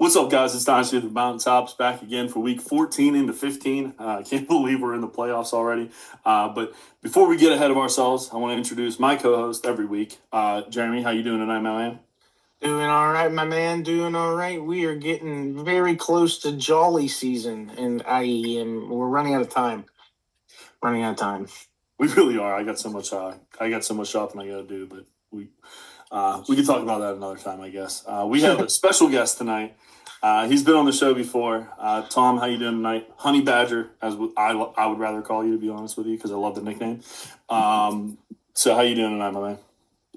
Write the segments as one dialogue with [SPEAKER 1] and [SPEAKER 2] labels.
[SPEAKER 1] What's up, guys? It's dynastymttops back again for week 14 into 15. I can't believe we're in the playoffs already. But before we get ahead of ourselves, I want to introduce my co-host every week. Jeremy, how you doing tonight, my man?
[SPEAKER 2] Doing all right, my man. Doing all right. We are getting very close to jolly season, and we're running out of time.
[SPEAKER 1] We really are. I got so much shopping I got to do, but we can talk about that another time, I guess. We have a special guest tonight. He's been on the show before. Tom, how you doing tonight? Honey Badger, as I would rather call you, to be honest with you, because I love the nickname. So how you doing tonight, my man?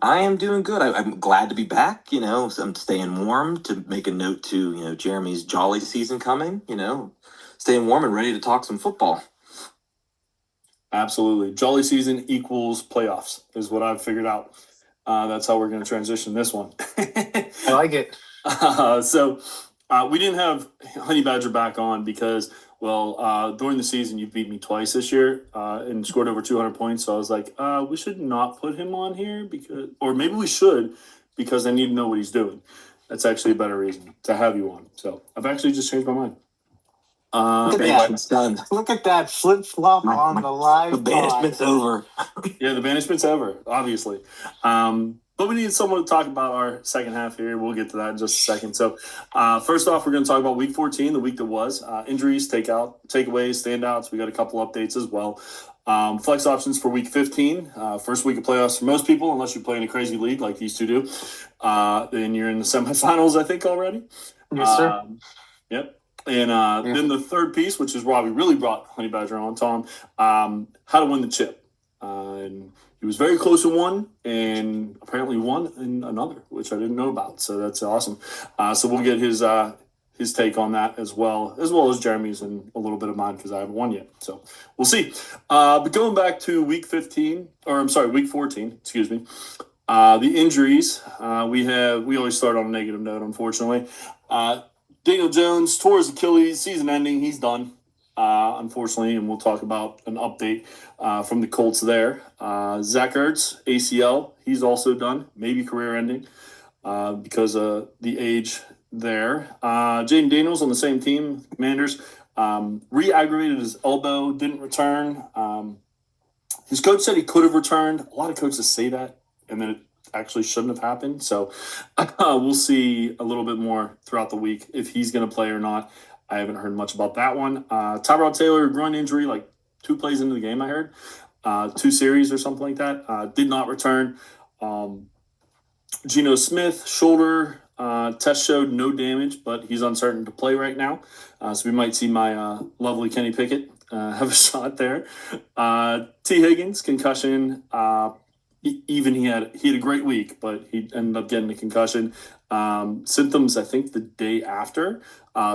[SPEAKER 3] I am doing good. I'm glad to be back. So I'm staying warm, to make a note to, Jeremy's jolly season coming, staying warm and ready to talk some football.
[SPEAKER 1] Absolutely. Jolly season equals playoffs is what I've figured out. That's how we're going to transition this one.
[SPEAKER 2] I like it.
[SPEAKER 1] So we didn't have Honey Badger back on because, during the season, you beat me twice this year and scored over 200 points. So I was like, we should not put him on here or maybe we should, because I need to know what he's doing. That's actually a better reason to have you on. So I've actually just changed my mind.
[SPEAKER 2] Look at that flip-flop on the live.
[SPEAKER 3] The banishment's over.
[SPEAKER 1] Yeah, the banishment's over, obviously. But we need someone to talk about our second half here. We'll get to that in just a second. So first off, we're going to talk about week 14, the week that was. Injuries, takeaways, standouts. We got a couple updates as well. Flex options for week 15. First week of playoffs for most people, unless you play in a crazy league like these two do. Then you're in the semifinals, I think, already.
[SPEAKER 2] Yes, sir.
[SPEAKER 1] Yep. And then the third piece, which is why we really brought Honey Badger on, Tom, how to win the chip. And he was very close in one and apparently won in another, which I didn't know about. So that's awesome. So we'll get his take on that as well as Jeremy's and a little bit of mine, because I haven't won yet. So we'll see. But going back to week 14, excuse me. The injuries, we always start on a negative note, unfortunately. Daniel Jones tore his Achilles, season ending. He's done, unfortunately, and we'll talk about an update from the Colts there. Zach Ertz, ACL, he's also done, maybe career ending because of the age there. Jaden Daniels on the same team, Commanders, re-aggravated his elbow, didn't return. His coach said he could have returned. A lot of coaches say that, and then it actually shouldn't have happened. So we'll see a little bit more throughout the week if he's going to play or not. I haven't heard much about that one. Tyrod Taylor, groin injury, like 2 plays into the game, I heard. 2 series or something like that. Did not return. Geno Smith, shoulder test showed no damage, but he's uncertain to play right now. So we might see my lovely Kenny Pickett have a shot there. T. Higgins, concussion. He had a great week, but he ended up getting a concussion. Symptoms, I think, the day after.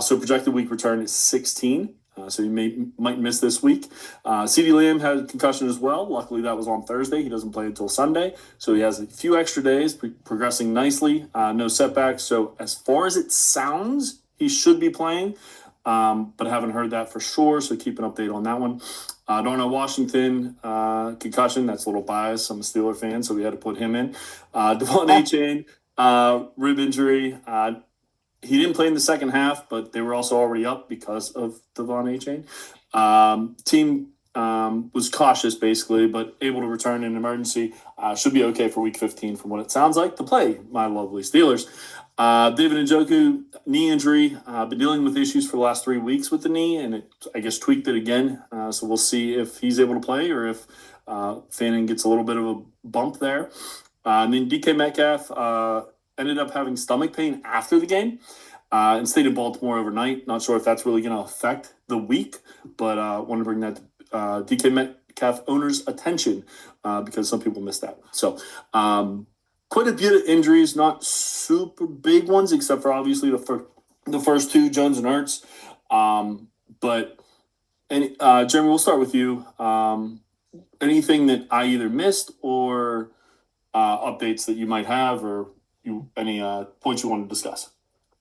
[SPEAKER 1] So projected week return is 16. So he might miss this week. CeeDee Lamb had a concussion as well. Luckily, that was on Thursday. He doesn't play until Sunday. So he has a few extra days, progressing nicely. No setbacks. So as far as it sounds, he should be playing. But I haven't heard that for sure. So keep an update on that one. Darnell Washington, concussion. That's a little biased. I'm a Steeler fan, so we had to put him in. Devon A-Chain, rib injury. He didn't play in the second half, but they were also already up because of Devon A-Chain. Team was cautious, basically, but able to return in emergency. Should be okay for week 15 from what it sounds like to play my lovely Steelers. David Njoku, knee injury. Been dealing with issues for the last 3 weeks with the knee, and I guess tweaked it again. So we'll see if he's able to play or if Fanning gets a little bit of a bump there. And then DK Metcalf ended up having stomach pain after the game and stayed in Baltimore overnight. Not sure if that's really going to affect the week, but I want to bring that to DK Metcalf owners' attention because some people missed that. So quite a bit of injuries, not super big ones, except for obviously the first 2, Jones and Ertz. Jeremy, we'll start with you. Anything that I either missed or updates that you might have, or any points you want to discuss?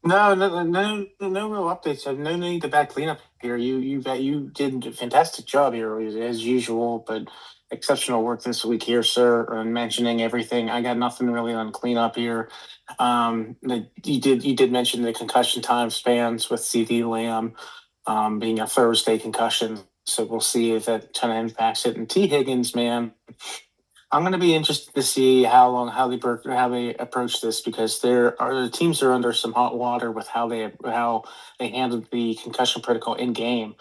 [SPEAKER 2] No real updates. I've no need to back cleanup here. You did a fantastic job here as usual, but exceptional work this week here, sir. And mentioning everything, I got nothing really on cleanup here. You did mention the concussion time spans with CD Lamb being a Thursday concussion, so we'll see if that kind of impacts it. And T Higgins, man, I'm going to be interested to see how they approach this because the teams are under some hot water with how they handled the concussion protocol in game.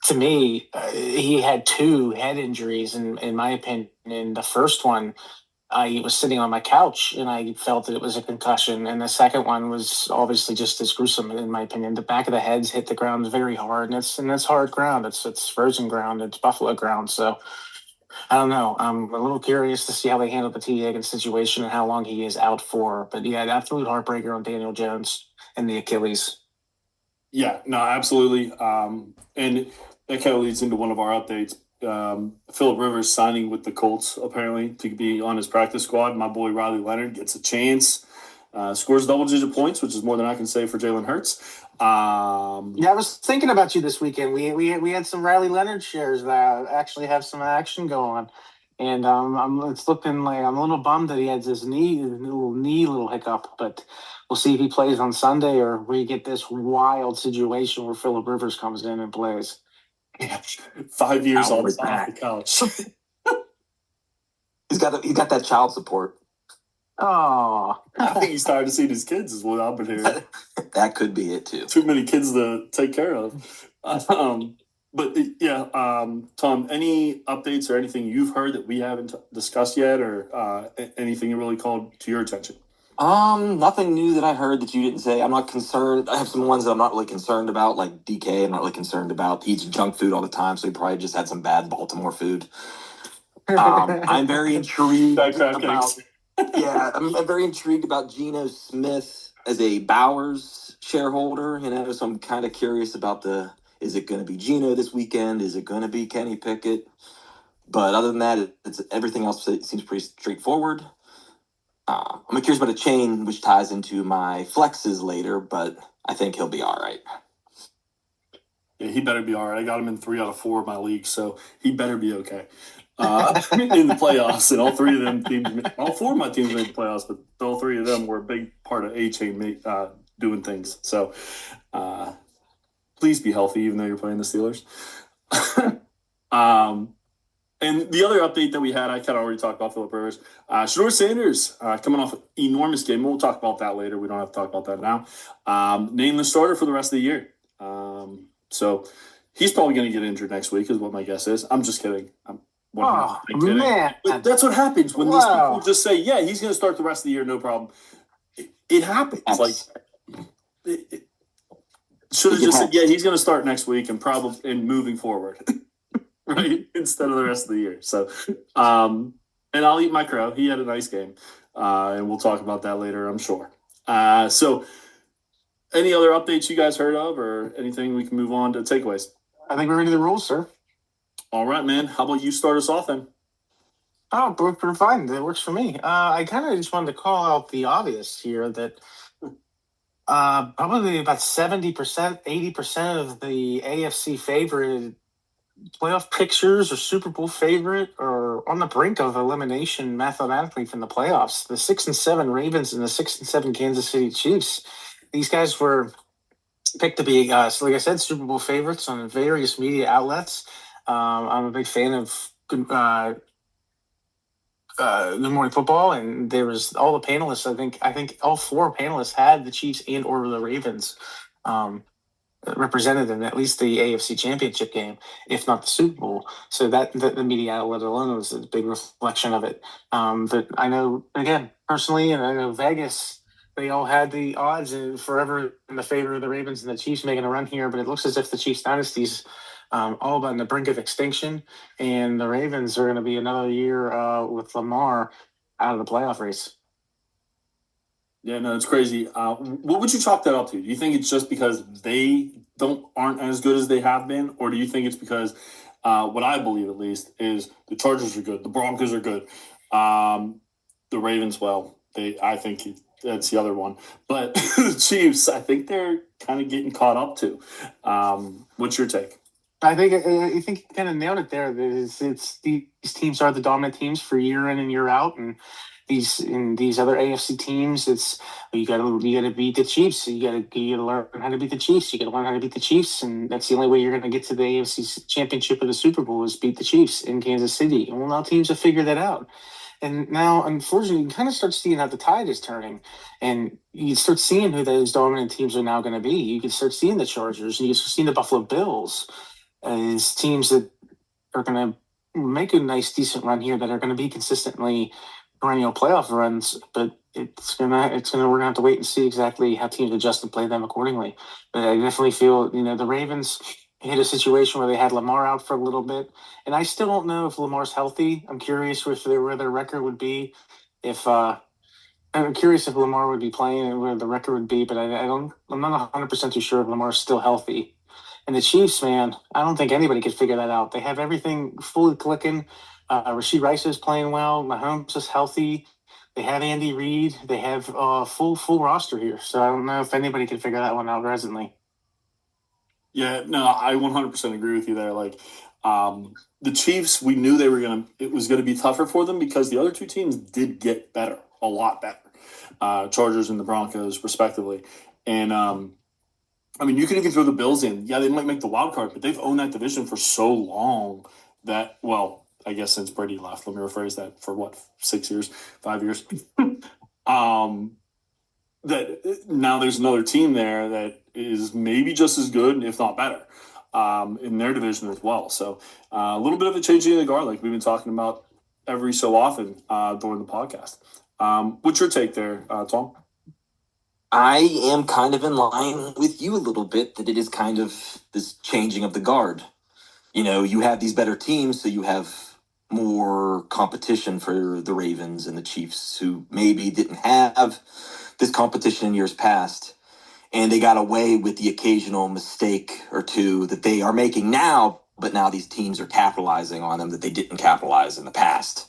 [SPEAKER 2] To me, he had two head injuries in my opinion. In the first one, I was sitting on my couch and I felt that it was a concussion, and the second one was obviously just as gruesome in my opinion. The back of the heads hit the ground very hard, and it's hard ground. It's frozen ground. It's buffalo ground. So I don't know. I'm a little curious to see how they handle the T. Higgins situation and how long he is out for. But yeah, an absolute heartbreaker on Daniel Jones and the Achilles.
[SPEAKER 1] Yeah, no, absolutely. And that kind of leads into one of our updates. Phillip Rivers signing with the Colts apparently to be on his practice squad. My boy Riley Leonard gets a chance, scores double-digit points, which is more than I can say for Jalen Hurts.
[SPEAKER 2] Yeah, I was thinking about you this weekend. We had some Riley Leonard shares that actually have some action going, and it's looking like I'm a little bummed that he has his little hiccup, but we'll see if he plays on Sunday or we get this wild situation where Phillip Rivers comes in and plays.
[SPEAKER 1] 5 years
[SPEAKER 3] Out
[SPEAKER 1] off
[SPEAKER 3] with
[SPEAKER 1] the
[SPEAKER 3] that.
[SPEAKER 1] couch.
[SPEAKER 3] He's got that child support.
[SPEAKER 2] Oh,
[SPEAKER 1] I think he's tired of seeing his kids, is what I've been hearing.
[SPEAKER 3] That could be it too.
[SPEAKER 1] Too many kids to take care of. But yeah, Tom, any updates or anything you've heard that we haven't discussed yet, or anything that really called to your attention?
[SPEAKER 3] Nothing new that I heard that you didn't say. I'm not concerned. I have some ones that I'm not really concerned about, like DK. I'm not really concerned about. He eats junk food all the time, so he probably just had some bad Baltimore food. I'm very intrigued about. Yeah, I'm very intrigued about Geno Smith as a Bowers shareholder. So I'm kind of curious about is it going to be Geno this weekend? Is it going to be Kenny Pickett? But other than that, it's everything else seems pretty straightforward. I'm curious about a chain, which ties into my flexes later, but I think he'll be all right.
[SPEAKER 1] Yeah, he better be all right. I got him in 3 out of 4 of my leagues, so he better be okay. In the playoffs, and all 3 of them teams, all 4 of my teams made the playoffs, but all 3 of them were a big part of A-Chain doing things. So please be healthy, even though you're playing the Steelers. And the other update that we had, I kind of already talked about Phillip Rivers. Shador Sanders coming off an enormous game. We'll talk about that later. We don't have to talk about that now. Named the starter for the rest of the year. So he's probably going to get injured next week is what my guess is. I'm just kidding. I'm kidding.
[SPEAKER 2] Man.
[SPEAKER 1] But that's what happens when these people just say, yeah, he's going to start the rest of the year, no problem. It happens. Should have just said, yeah, he's going to start next week and moving forward. Right, instead of the rest of the year. So, and I'll eat my crow. He had a nice game, and we'll talk about that later, I'm sure. So, any other updates you guys heard of, or anything we can move on to takeaways?
[SPEAKER 2] I think we're into the rules, sir.
[SPEAKER 1] All right, man. How about you start us off then?
[SPEAKER 2] Oh, we're fine. That works for me. I kind of just wanted to call out the obvious here that probably about 70%, 80% of the AFC favorite playoff pictures or Super Bowl favorite are on the brink of elimination mathematically from the playoffs. The 6-7 Ravens and the 6-7 Kansas City Chiefs. These guys were picked to be, so like I said, Super Bowl favorites on various media outlets. I'm a big fan of Good Morning Football, and there was all the panelists. I think all 4 panelists had the Chiefs and or the Ravens represented in at least the AFC Championship game, if not the Super Bowl. So that the media outlet alone was a big reflection of it. But I know, again, personally, and I know Vegas, they all had the odds forever in the favor of the Ravens and the Chiefs making a run here, but it looks as if the Chiefs dynasty's all but on the brink of extinction, and the Ravens are going to be another year with Lamar out of the playoff race.
[SPEAKER 1] Yeah, no, it's crazy. What would you chalk that up to? Do you think it's just because they aren't as good as they have been, or do you think it's because what I believe at least is the Chargers are good, the Broncos are good, the Ravens, well, I think that's the other one. But the Chiefs, I think they're kind of getting caught up to. What's your take?
[SPEAKER 2] I think you kind of nailed it there. It's these teams are the dominant teams for year in and year out, and these other AFC teams, it's you gotta beat the Chiefs. You gotta learn how to beat the Chiefs. You gotta learn how to beat the Chiefs, and that's the only way you're gonna get to the AFC Championship or the Super Bowl is beat the Chiefs in Kansas City. And well, now teams have figured that out. And now, unfortunately, you kind of start seeing how the tide is turning, and you start seeing who those dominant teams are now going to be. You can start seeing the Chargers, and you start seeing the Buffalo Bills as teams that are going to make a nice, decent run here that are going to be consistently perennial playoff runs. But we're gonna have to wait and see exactly how teams adjust and play them accordingly. But I definitely feel the Ravens hit a situation where they had Lamar out for a little bit, and I still don't know if Lamar's healthy. I'm curious where their record would be if I'm curious if Lamar would be playing and where the record would be, but I'm not 100% too sure if Lamar's still healthy. And the Chiefs, man, I don't think anybody could figure that out. They have everything fully clicking. Rashid Rice is playing well. Mahomes is healthy. They have Andy Reid. They have full roster here. So I don't know if anybody can figure that one out presently.
[SPEAKER 1] Yeah, no, I 100% agree with you there. Like, the Chiefs, we knew it was gonna be tougher for them because the other two teams did get better, a lot better. Chargers and the Broncos, respectively. And I mean, you can even throw the Bills in. Yeah, they might make the wild card, but they've owned that division for so long that, well, I guess since Brady left, let me rephrase that, for what, 6 years, 5 years. That now there's another team there that is maybe just as good, if not better, in their division as well. So a little bit of a changing of the guard, like we've been talking about every so often during the podcast. What's your take there, Tom?
[SPEAKER 3] I am kind of in line with you a little bit that it is kind of this changing of the guard. You have these better teams, so you have more competition for the Ravens and the Chiefs, who maybe didn't have this competition in years past. And they got away with the occasional mistake or two that they are making now, but now these teams are capitalizing on them that they didn't capitalize in the past.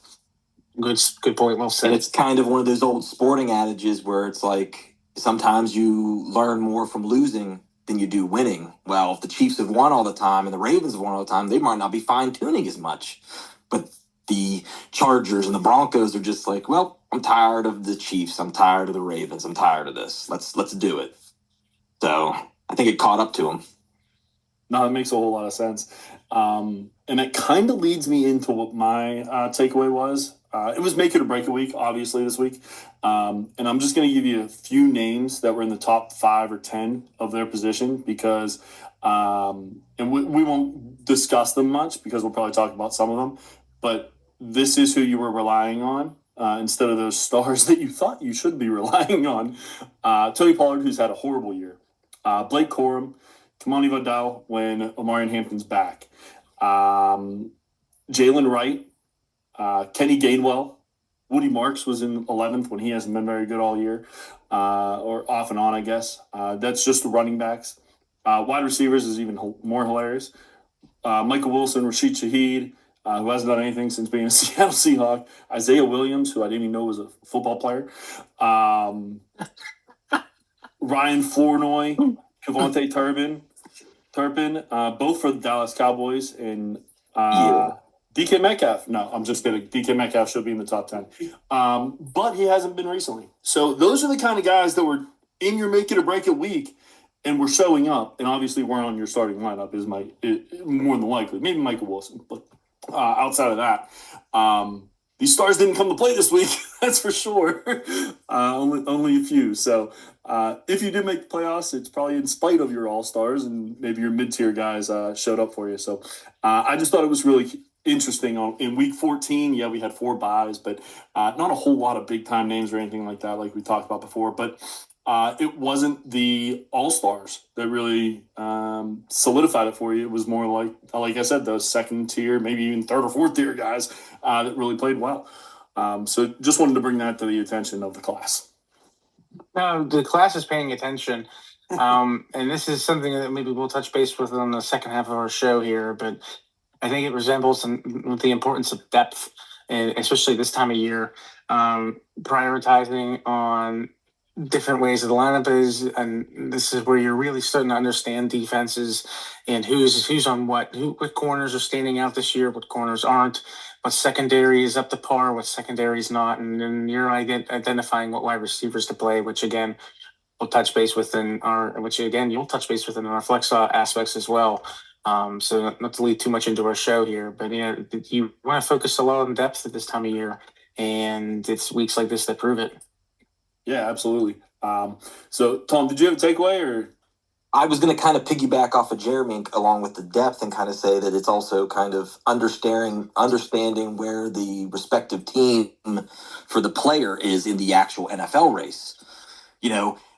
[SPEAKER 2] Good point. Well said.
[SPEAKER 3] And it's kind of one of those old sporting adages where it's like, sometimes you learn more from losing than you do winning. Well, if the Chiefs have won all the time and the Ravens have won all the time, they might not be fine-tuning as much. But the Chargers and the Broncos are just like, well, I'm tired of the Chiefs. I'm tired of the Ravens. I'm tired of this. Let's do it. So I think it caught up to them.
[SPEAKER 1] No, that makes a whole lot of sense. And it kind of leads me into what my takeaway was. It was make it or break a week, obviously, this week. And I'm just going to give you a few names that were in the top 5 or 10 of their position because, and we won't discuss them much because we'll probably talk about some of them. But this is who you were relying on instead of those stars that you thought you should be relying on. Tony Pollard, who's had a horrible year. Blake Corum, Kamani Vidal when Omarion Hampton's back. Jalen Wright, Kenny Gainwell, Woody Marks was in 11th when he hasn't been very good all year, or off and on, I guess. That's just the running backs. Wide receivers is even more hilarious. Michael Wilson, Rashid Shaheed, who hasn't done anything since being a Seattle Seahawk. Isaiah Williams, who I didn't even know was a football player. Ryan Flournoy, Kevontae Turpin, both for the Dallas Cowboys, and DK Metcalf. No, I'm just kidding. DK Metcalf should be in the top 10. But he hasn't been recently. So those are the kind of guys that were in your make it or break it week and were showing up, and obviously weren't on your starting lineup is more than likely. Maybe Michael Wilson, but outside of that, these stars didn't come to play this week. That's for sure. Only a few. So if you did make the playoffs, it's probably in spite of your all-stars and maybe your mid-tier guys showed up for you. So I just thought it was really interesting. In week 14, yeah, we had 4 buys, but not a whole lot of big-time names or anything like that like we talked about before. But it wasn't the all-stars that really solidified it for you. It was more like I said, those second-tier, maybe even third or fourth-tier guys that really played well. So just wanted to bring that to the attention of the class.
[SPEAKER 2] No, the class is paying attention. And this is something that maybe we'll touch base with on the second half of our show here, but I think it resembles the importance of depth, and especially this time of year, prioritizing on different ways the lineup is, and this is where you're really starting to understand defenses and who's on what corners are standing out this year, what corners aren't, what secondary is up to par, what secondary is not, and then you're identifying what wide receivers to play, which again we'll touch base within you'll touch base within our flex aspects as well. So not to lead too much into our show here, but you want to focus a lot on depth at this time of year, and it's weeks like this that prove it.
[SPEAKER 1] Yeah, absolutely. So, Tom, did you have a takeaway or?
[SPEAKER 3] I was going to kind of piggyback off of Jeremy along with the depth and kind of say that it's also kind of understanding where the respective team for the player is in the actual NFL race.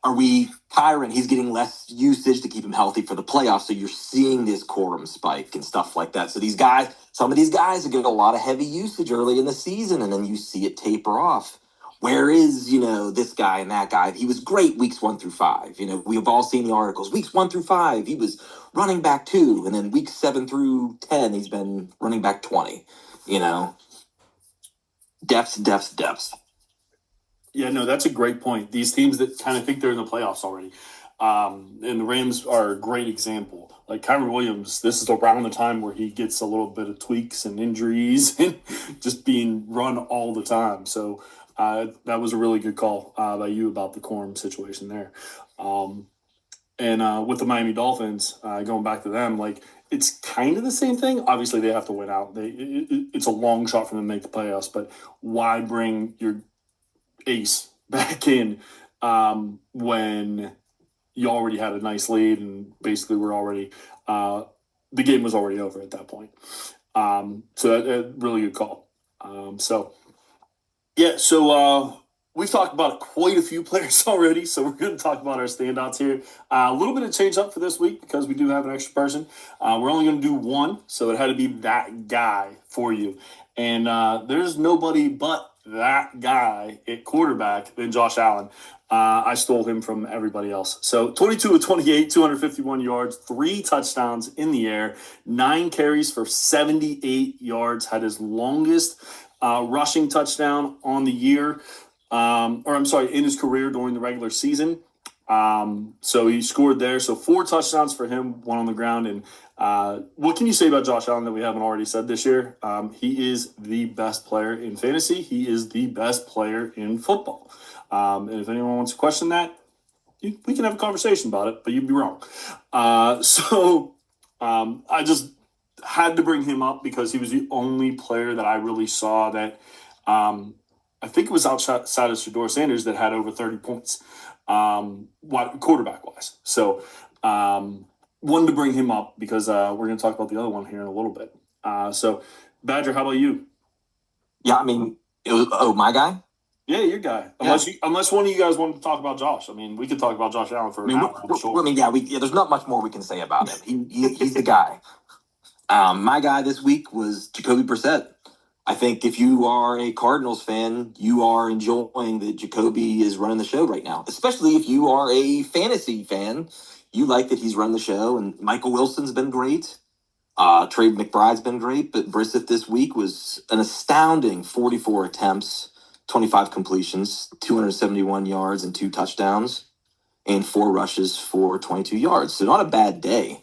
[SPEAKER 3] Are we Kyron? He's getting less usage to keep him healthy for the playoffs. So you're seeing this quorum spike and stuff like that. So some of these guys are getting a lot of heavy usage early in the season, and then you see it taper off. Where is, this guy and that guy? He was great weeks 1 through 5. We've all seen the articles. Weeks 1 through 5, he was running back 2. And then weeks 7 through 10, he's been running back 20. Depth.
[SPEAKER 1] Yeah, no, that's a great point. These teams that kind of think they're in the playoffs already. And the Rams are a great example. Like Kyron Williams, this is around the time where he gets a little bit of tweaks and injuries and just being run all the time. So that was a really good call by you about the quorum situation there. And with the Miami Dolphins, going back to them, like it's kind of the same thing. Obviously, they have to win out. It's a long shot for them to make the playoffs, but why bring your ace back in when you already had a nice lead and basically we're already the game was already over at that point. So that really good call. So we've talked about quite a few players already, so we're going to talk about our standouts here. A little bit of change up for this week because we do have an extra person. We're only going to do one, so it had to be that guy for you. And there's nobody but that guy at quarterback than Josh Allen. I stole him from everybody else. So 22 of 28, 251 yards, 3 touchdowns in the air, 9 carries for 78 yards, had his longest rushing touchdown on the year, in his career during the regular season. So he scored there. So 4 touchdowns for him, 1 on the ground. And what can you say about Josh Allen that we haven't already said this year? He is the best player in fantasy. He is the best player in football. And if anyone wants to question that, we can have a conversation about it, but you'd be wrong. I just had to bring him up because he was the only player that I really saw that I think it was outside of Shedeur Sanders that had over 30 points quarterback-wise. So wanted to bring him up because we're going to talk about the other one here in a little bit. So, Badger, how about you?
[SPEAKER 3] Yeah, I mean, my guy?
[SPEAKER 1] Yeah, your guy. Unless one of you guys wanted to talk about Josh. I mean, we could talk about Josh Allen for an hour.
[SPEAKER 3] There's not much more we can say about him. He's the guy. My guy this week was Jacoby Brissett. I think if you are a Cardinals fan, you are enjoying that Jacoby is running the show right now. Especially if you are a fantasy fan, you like that he's running the show. And Michael Wilson's been great. Trey McBride's been great. But Brissett this week was an astounding 44 attempts, 25 completions, 271 yards and 2 touchdowns, and 4 rushes for 22 yards. So not a bad day.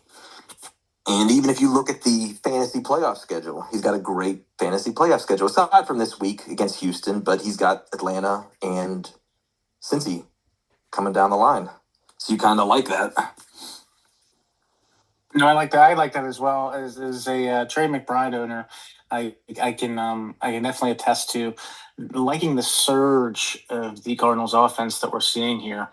[SPEAKER 3] And even if you look at the fantasy playoff schedule, he's got a great fantasy playoff schedule, aside from this week against Houston, but he's got Atlanta and Cincy coming down the line. So you kind of like that.
[SPEAKER 2] No, I like that. I like that as well. As a Trey McBride owner, I can definitely attest to liking the surge of the Cardinals offense that we're seeing here.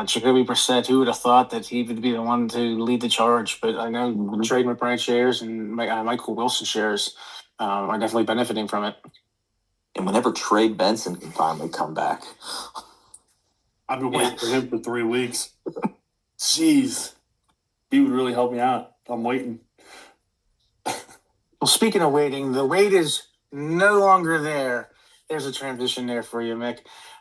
[SPEAKER 2] Jacoby Brissett, who would have thought that he would be the one to lead the charge? But I know Trey McBride shares and Michael Wilson shares are definitely benefiting from it.
[SPEAKER 3] And whenever Trey Benson can finally come back.
[SPEAKER 1] I've been waiting for him for 3 weeks. Jeez. He would really help me out. I'm waiting.
[SPEAKER 2] Well, speaking of waiting, the wait is no longer there. There's a transition there for you, Mick.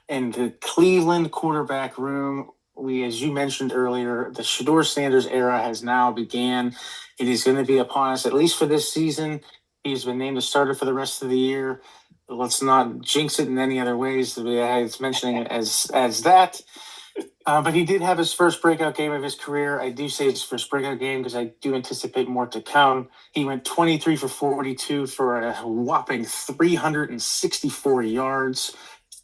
[SPEAKER 2] In the Cleveland quarterback room, as you mentioned earlier, the Shedeur Sanders era has now began. It is going to be upon us, at least for this season. He's been named a starter for the rest of the year. Let's not jinx it in any other ways. It's mentioning it as that. But he did have his first breakout game of his career. I do say his first breakout game because I do anticipate more to come. He went 23 for 42 for a whopping 364 yards,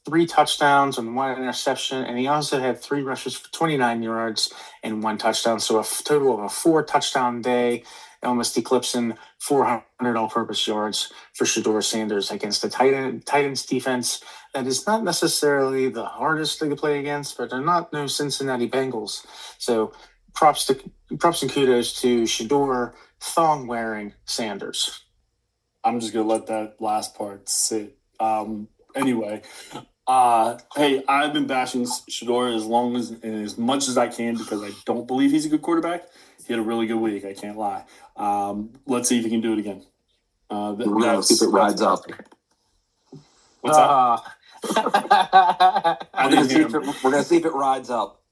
[SPEAKER 2] 3 touchdowns and 1 interception. And he also had 3 rushes for 29 yards and 1 touchdown. So a total of a 4 touchdown day, almost eclipsing 400 all-purpose yards for Shedeur Sanders against the Titans defense. That is not necessarily the hardest thing to play against, but they're not no Cincinnati Bengals. So props and kudos to Shedeur thong-wearing Sanders.
[SPEAKER 1] I'm just gonna let that last part sit. Anyway, hey, I've been bashing Shedeur as much as I can because I don't believe he's a good quarterback. He had a really good week. I can't lie. Let's see if he can do it again.
[SPEAKER 3] We're gonna see if it rides up.
[SPEAKER 1] What's that?
[SPEAKER 3] We're gonna see if it rides up.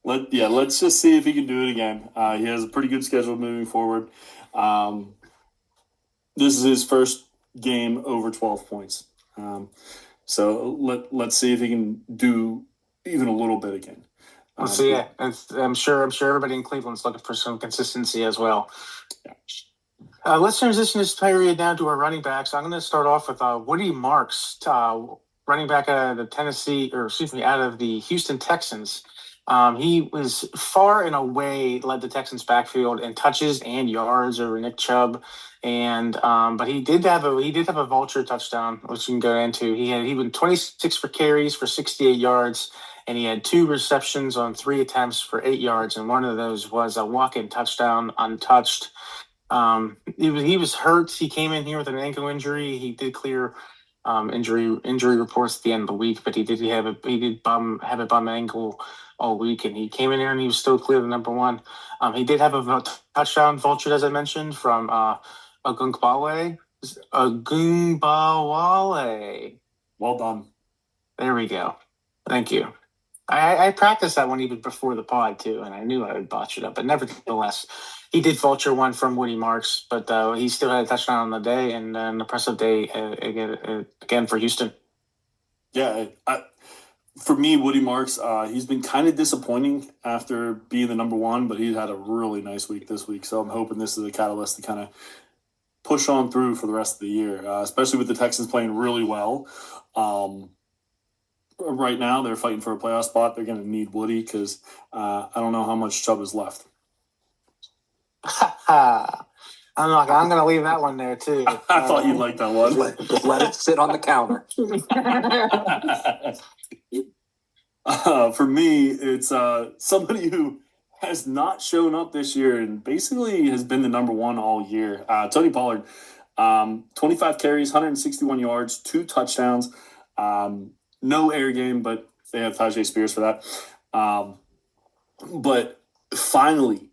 [SPEAKER 1] Let's just see if he can do it again. He has a pretty good schedule moving forward. This is his first game over 12 points. So let's see if he can do even a little bit again.
[SPEAKER 2] Let's see. Yeah, I'm sure everybody in Cleveland's looking for some consistency as well.
[SPEAKER 1] Yeah.
[SPEAKER 2] Let's transition this period now to our running backs. I'm going to start off with Woody Marks, running back out of the Houston Texans. He was far and away led the Texans backfield in touches and yards over Nick Chubb, but he did have a vulture touchdown, which we can go into. He went 26 for carries for 68 yards, and he had 2 receptions on 3 attempts for 8 yards, and one of those was a walk-in touchdown, untouched. He was hurt. He came in here with an ankle injury. He did clear injury reports at the end of the week, but he did have a bum ankle all week, and he came in here and he was still clear the number 1. He did have a touchdown vulture, as I mentioned, from Ogunbowale.
[SPEAKER 1] Well done.
[SPEAKER 2] There we go. Thank you. I practiced that one even before the pod too, and I knew I would botch it up, but nevertheless, he did vulture one from Woody Marks, but he still had a touchdown on the day and an impressive day again for Houston.
[SPEAKER 1] Yeah, for me, Woody Marks, he's been kind of disappointing after being the number 1, but he's had a really nice week this week. So I'm hoping this is a catalyst to kind of push on through for the rest of the year, especially with the Texans playing really well. Right now, they're fighting for a playoff spot. They're going to need Woody because I don't know how much Chubb is left.
[SPEAKER 2] I'm going to leave that one there too.
[SPEAKER 1] I thought you'd like that one.
[SPEAKER 3] Just let it sit on the counter.
[SPEAKER 1] For me, it's somebody who has not shown up this year and basically has been the number 1 all year. Tony Pollard, 25 carries, 161 yards, 2 touchdowns. No air game, but they have Tajay Spears for that. But finally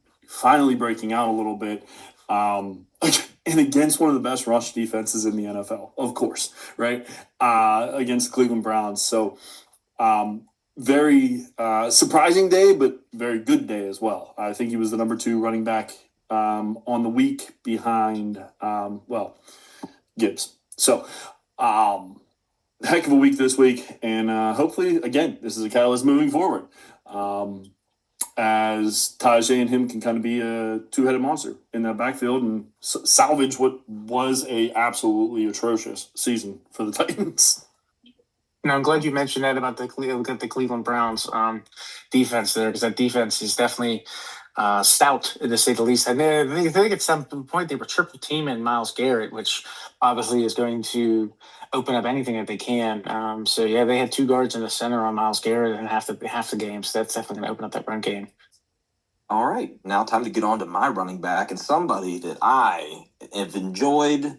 [SPEAKER 1] breaking out a little bit. And against one of the best rush defenses in the NFL, of course, right? Against the Cleveland Browns. So very surprising day, but very good day as well. I think he was the number 2 running back on the week behind, Gibbs. So heck of a week this week, and hopefully, again, this is a catalyst moving forward, as Tajay and him can kind of be a 2-headed monster in that backfield and salvage what was a absolutely atrocious season for the Titans.
[SPEAKER 2] Now, I'm glad you mentioned that about the Cleveland Browns defense there, because that defense is definitely stout, to say the least. And I think at some point they were triple teaming Myles Garrett, which obviously is going to open up anything that they can. They had 2 guards in the center on Myles Garrett in half the game, so that's definitely going to open up that run game.
[SPEAKER 3] All right, now time to get on to my running back and somebody that I have enjoyed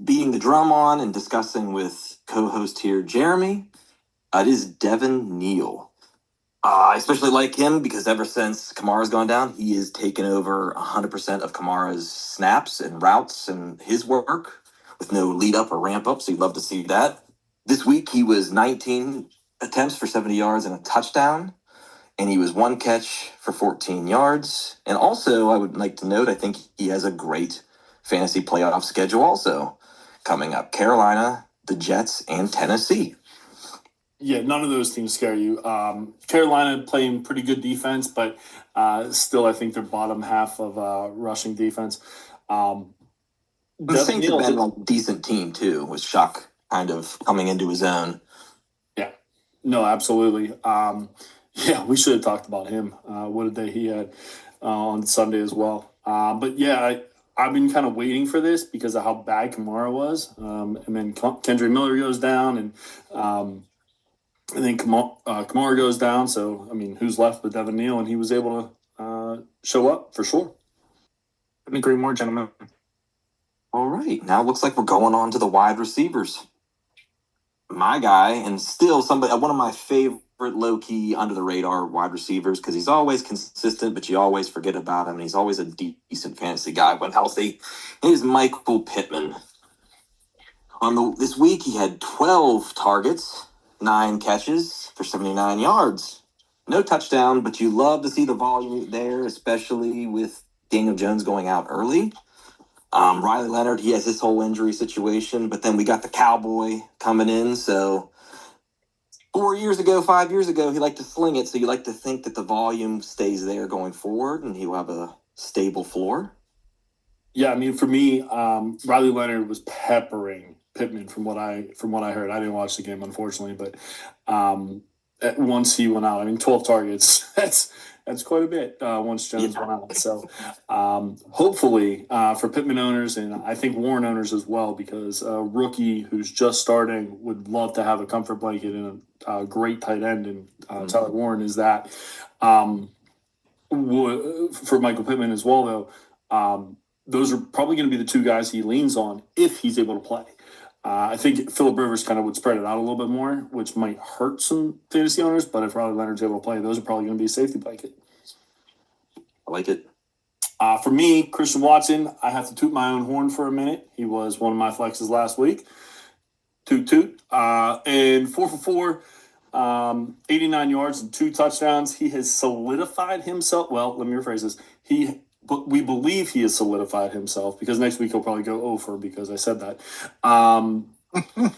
[SPEAKER 3] beating the drum on and discussing with co-host here, Jeremy. It is Devin Neal. I especially like him because ever since Kamara's gone down, he has taken over 100% of Kamara's snaps and routes and his work with no lead up or ramp up. So you'd love to see that. This week, he was 19 attempts for 70 yards and a touchdown. And he was 1 catch for 14 yards. And also, I would like to note, I think he has a great fantasy playoff schedule also coming up. Carolina, the Jets, and Tennessee.
[SPEAKER 1] Yeah, none of those teams scare you. Carolina playing pretty good defense, but still, I think they're bottom half of rushing defense. Um,
[SPEAKER 3] The
[SPEAKER 1] Devin
[SPEAKER 3] Saints have
[SPEAKER 1] Neal,
[SPEAKER 3] been like a decent team too, with Shuck kind of coming into his own.
[SPEAKER 1] yeah, no, absolutely. Yeah, we should have talked about him. What a day he had on Sunday as well. But yeah, I've been kind of waiting for this because of how bad Kamara was, and then Kendrick Miller goes down, and then Kamara goes down. So I mean, who's left but Devin Neal, and he was able to show up for sure.
[SPEAKER 2] Couldn't agree more, gentlemen.
[SPEAKER 3] All right, now it looks like we're going on to the wide receivers. My guy, and still somebody, one of my favorite low key under the radar wide receivers, because he's always consistent, but you always forget about him. And he's always a decent fantasy guy when healthy. He's Michael Pittman. This week, he had 12 targets, 9 catches for 79 yards. No touchdown, but you love to see the volume there, especially with Daniel Jones going out early. Riley Leonard, he has his whole injury situation, but then we got the Cowboy coming in. So 5 years ago, he liked to sling it. So you like to think that the volume stays there going forward, and he'll have a stable floor.
[SPEAKER 1] Yeah, I mean, for me, Riley Leonard was peppering Pittman from what I heard. I didn't watch the game, unfortunately, but once he went out, I mean, 12 targets. That's quite a bit once Jones went out. So hopefully for Pittman owners, and I think Warren owners as well, because a rookie who's just starting would love to have a comfort blanket and a great tight end, and Tyler Warren is that. For Michael Pittman as well, though, those are probably going to be the two guys he leans on if he's able to play. I think Phillip Rivers kind of would spread it out a little bit more, which might hurt some fantasy owners. But if Riley Leonard's able to play, those are probably going to be a safety blanket.
[SPEAKER 3] I like it.
[SPEAKER 1] For me, Christian Watson, I have to toot my own horn for a minute. He was one of my flexes last week. Toot toot. And 4 for 4, 89 yards and 2 touchdowns. He has solidified himself. Well, let me rephrase this. We believe he has solidified himself, because next week he'll probably go over because I said that,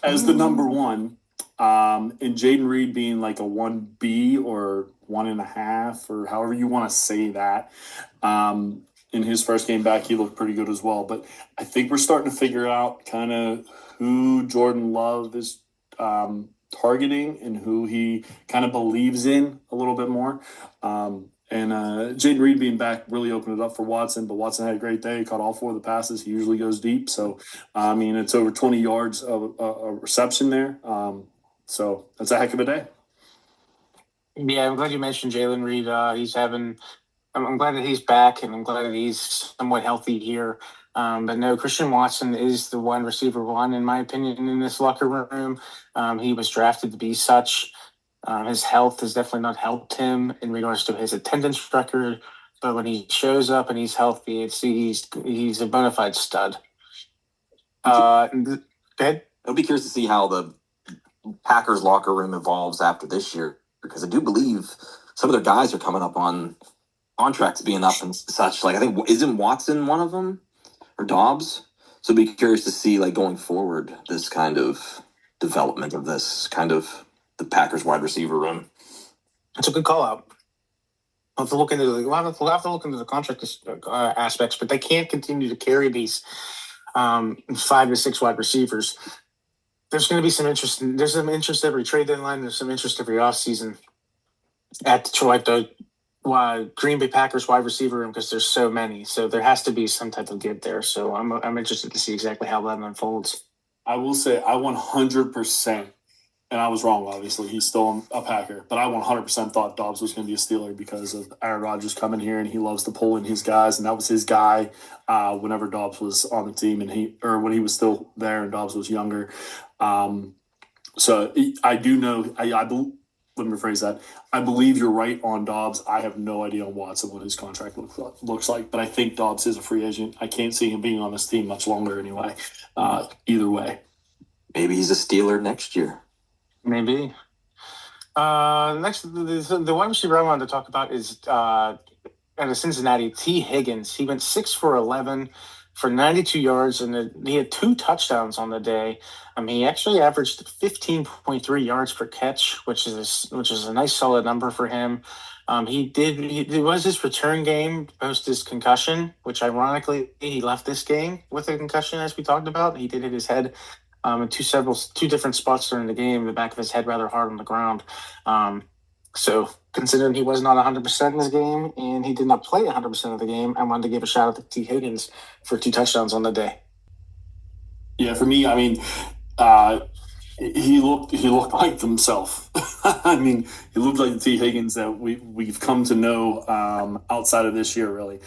[SPEAKER 1] as the number one. And Jaden Reed being like a 1B or 1.5, or however you want to say that. In his first game back, he looked pretty good as well. But I think we're starting to figure out kind of who Jordan Love is targeting and who he kind of believes in a little bit more. And Jaden Reed being back really opened it up for Watson, but Watson had a great day. He caught all 4 of the passes. He usually goes deep. So, I mean, it's over 20 yards of a reception there. So that's a heck of a day.
[SPEAKER 2] Yeah, I'm glad you mentioned Jalen Reed. I'm glad that he's back, and I'm glad that he's somewhat healthy here. But no, Christian Watson is the wide receiver one, in my opinion, in this locker room. He was drafted to be such. His health has definitely not helped him in regards to his attendance record. But when he shows up and he's healthy, he's a bona fide stud. Go ahead.
[SPEAKER 3] I'll be curious to see how the Packers locker room evolves after this year, because I do believe some of their guys are coming up on contracts being up and such. Like, I think, isn't Watson one of them, or Dobbs? So I'd be curious to see, like, going forward, this kind of development of this kind of the Packers wide receiver room.
[SPEAKER 2] That's a good call out. We'll have to look into the contract aspects, but they can't continue to carry these 5 to 6 wide receivers. There's going to be some interest. There's some interest every trade deadline. There's some interest every offseason at Detroit, the Green Bay Packers wide receiver room, because there's so many. So there has to be some type of give there. So I'm interested to see exactly how that unfolds.
[SPEAKER 1] I will say I 100%, and I was wrong, obviously. He's still a Packer, but I 100% thought Dobbs was going to be a Steeler because of Aaron Rodgers coming here, and he loves to pull in his guys, and that was his guy whenever Dobbs was on the team, when he was still there and Dobbs was younger. So I do know, let me rephrase that. I believe you're right on Dobbs. I have no idea on Watson what his contract looks like, but I think Dobbs is a free agent. I can't see him being on this team much longer anyway, either way.
[SPEAKER 3] Maybe he's a Steeler next year.
[SPEAKER 2] Maybe. Next, the wide receiver I wanted to talk about is out of Cincinnati, T. Higgins. He went 6 for 11 for 92 yards, and he had 2 touchdowns on the day. He actually averaged 15.3 yards per catch, which is a nice solid number for him. It was his return game post his concussion, which ironically he left this game with a concussion, as we talked about. He did hit his head in two different spots during the game, the back of his head rather hard on the ground. So considering he was not 100% in this game and he did not play 100% of the game, I wanted to give a shout out to T. Higgins for 2 touchdowns on the day.
[SPEAKER 1] Yeah, for me, I mean, he looked like himself. I mean, he looked like the T. Higgins that we've come to know outside of this year, really.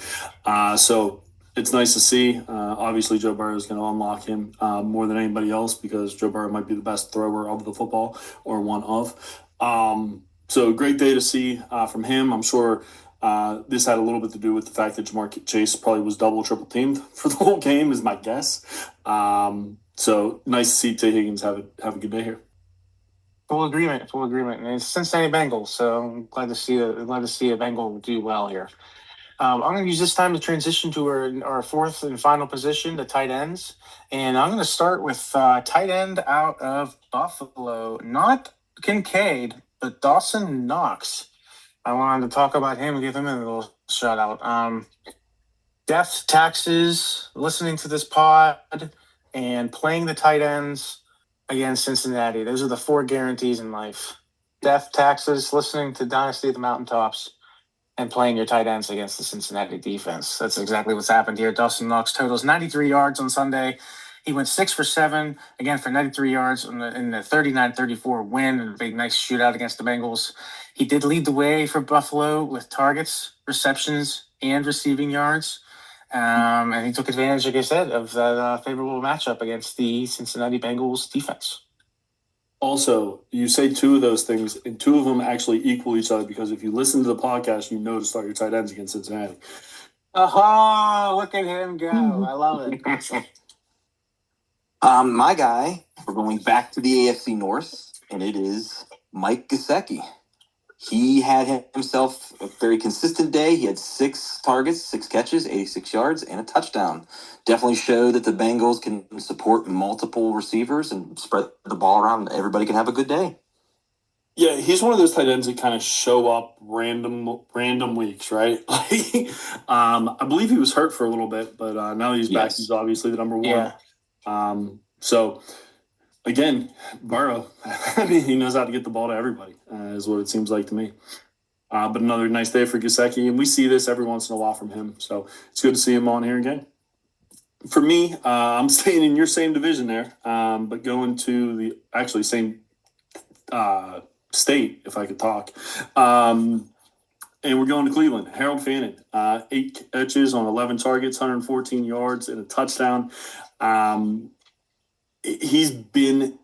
[SPEAKER 1] So it's nice to see. Obviously, Joe Burrow is going to unlock him more than anybody else because Joe Burrow might be the best thrower of the football or one of. So great day to see from him. I'm sure this had a little bit to do with the fact that Jamar Chase probably was double, triple teamed for the whole game, is my guess. So nice to see T. Higgins have a good day here.
[SPEAKER 2] Full agreement. And it's Cincinnati Bengals, so I'm glad to see a Bengal do well here. I'm going to use this time to transition to our fourth and final position, the tight ends. And I'm going to start with tight end out of Buffalo, not Kincaid, but Dawson Knox. I wanted to talk about him and give him a little shout out. Death, taxes, listening to this pod, and playing the tight ends against Cincinnati. Those are the 4 guarantees in life. Death, taxes, listening to Dynasty Mttops, and playing your tight ends against the Cincinnati defense. That's exactly what's happened here. Dawson Knox totals 93 yards on Sunday. He went 6 for 7, again for 93 yards in the 39-34 win, and a big nice shootout against the Bengals. He did lead the way for Buffalo with targets, receptions, and receiving yards. And he took advantage, like I said, of that favorable matchup against the Cincinnati Bengals defense.
[SPEAKER 1] Also, you say 2 of those things, and 2 of them actually equal each other because if you listen to the podcast, you know to start your tight ends against Cincinnati.
[SPEAKER 2] Oh, look at him go. I love it.
[SPEAKER 3] My guy, we're going back to the AFC North, and it is Mike Gesicki. He had himself a very consistent day. He had 6 targets, 6 catches, 86 yards, and a touchdown. Definitely showed that the Bengals can support multiple receivers and spread the ball around. Everybody can have a good day.
[SPEAKER 1] Yeah, he's one of those tight ends that kind of show up random weeks, right? I believe he was hurt for a little bit, but now that he's back, he's obviously the number 1.
[SPEAKER 2] Yeah.
[SPEAKER 1] So again, Burrow, I mean, he knows how to get the ball to everybody, is what it seems like to me. But another nice day for Gesicki, and we see this every once in a while from him. So it's good to see him on here again. For me, I'm staying in your same division there, but going to the actually same state, if I could talk. And we're going to Cleveland. Harold Fannin, 8 catches on 11 targets, 114 yards, and a touchdown. He's been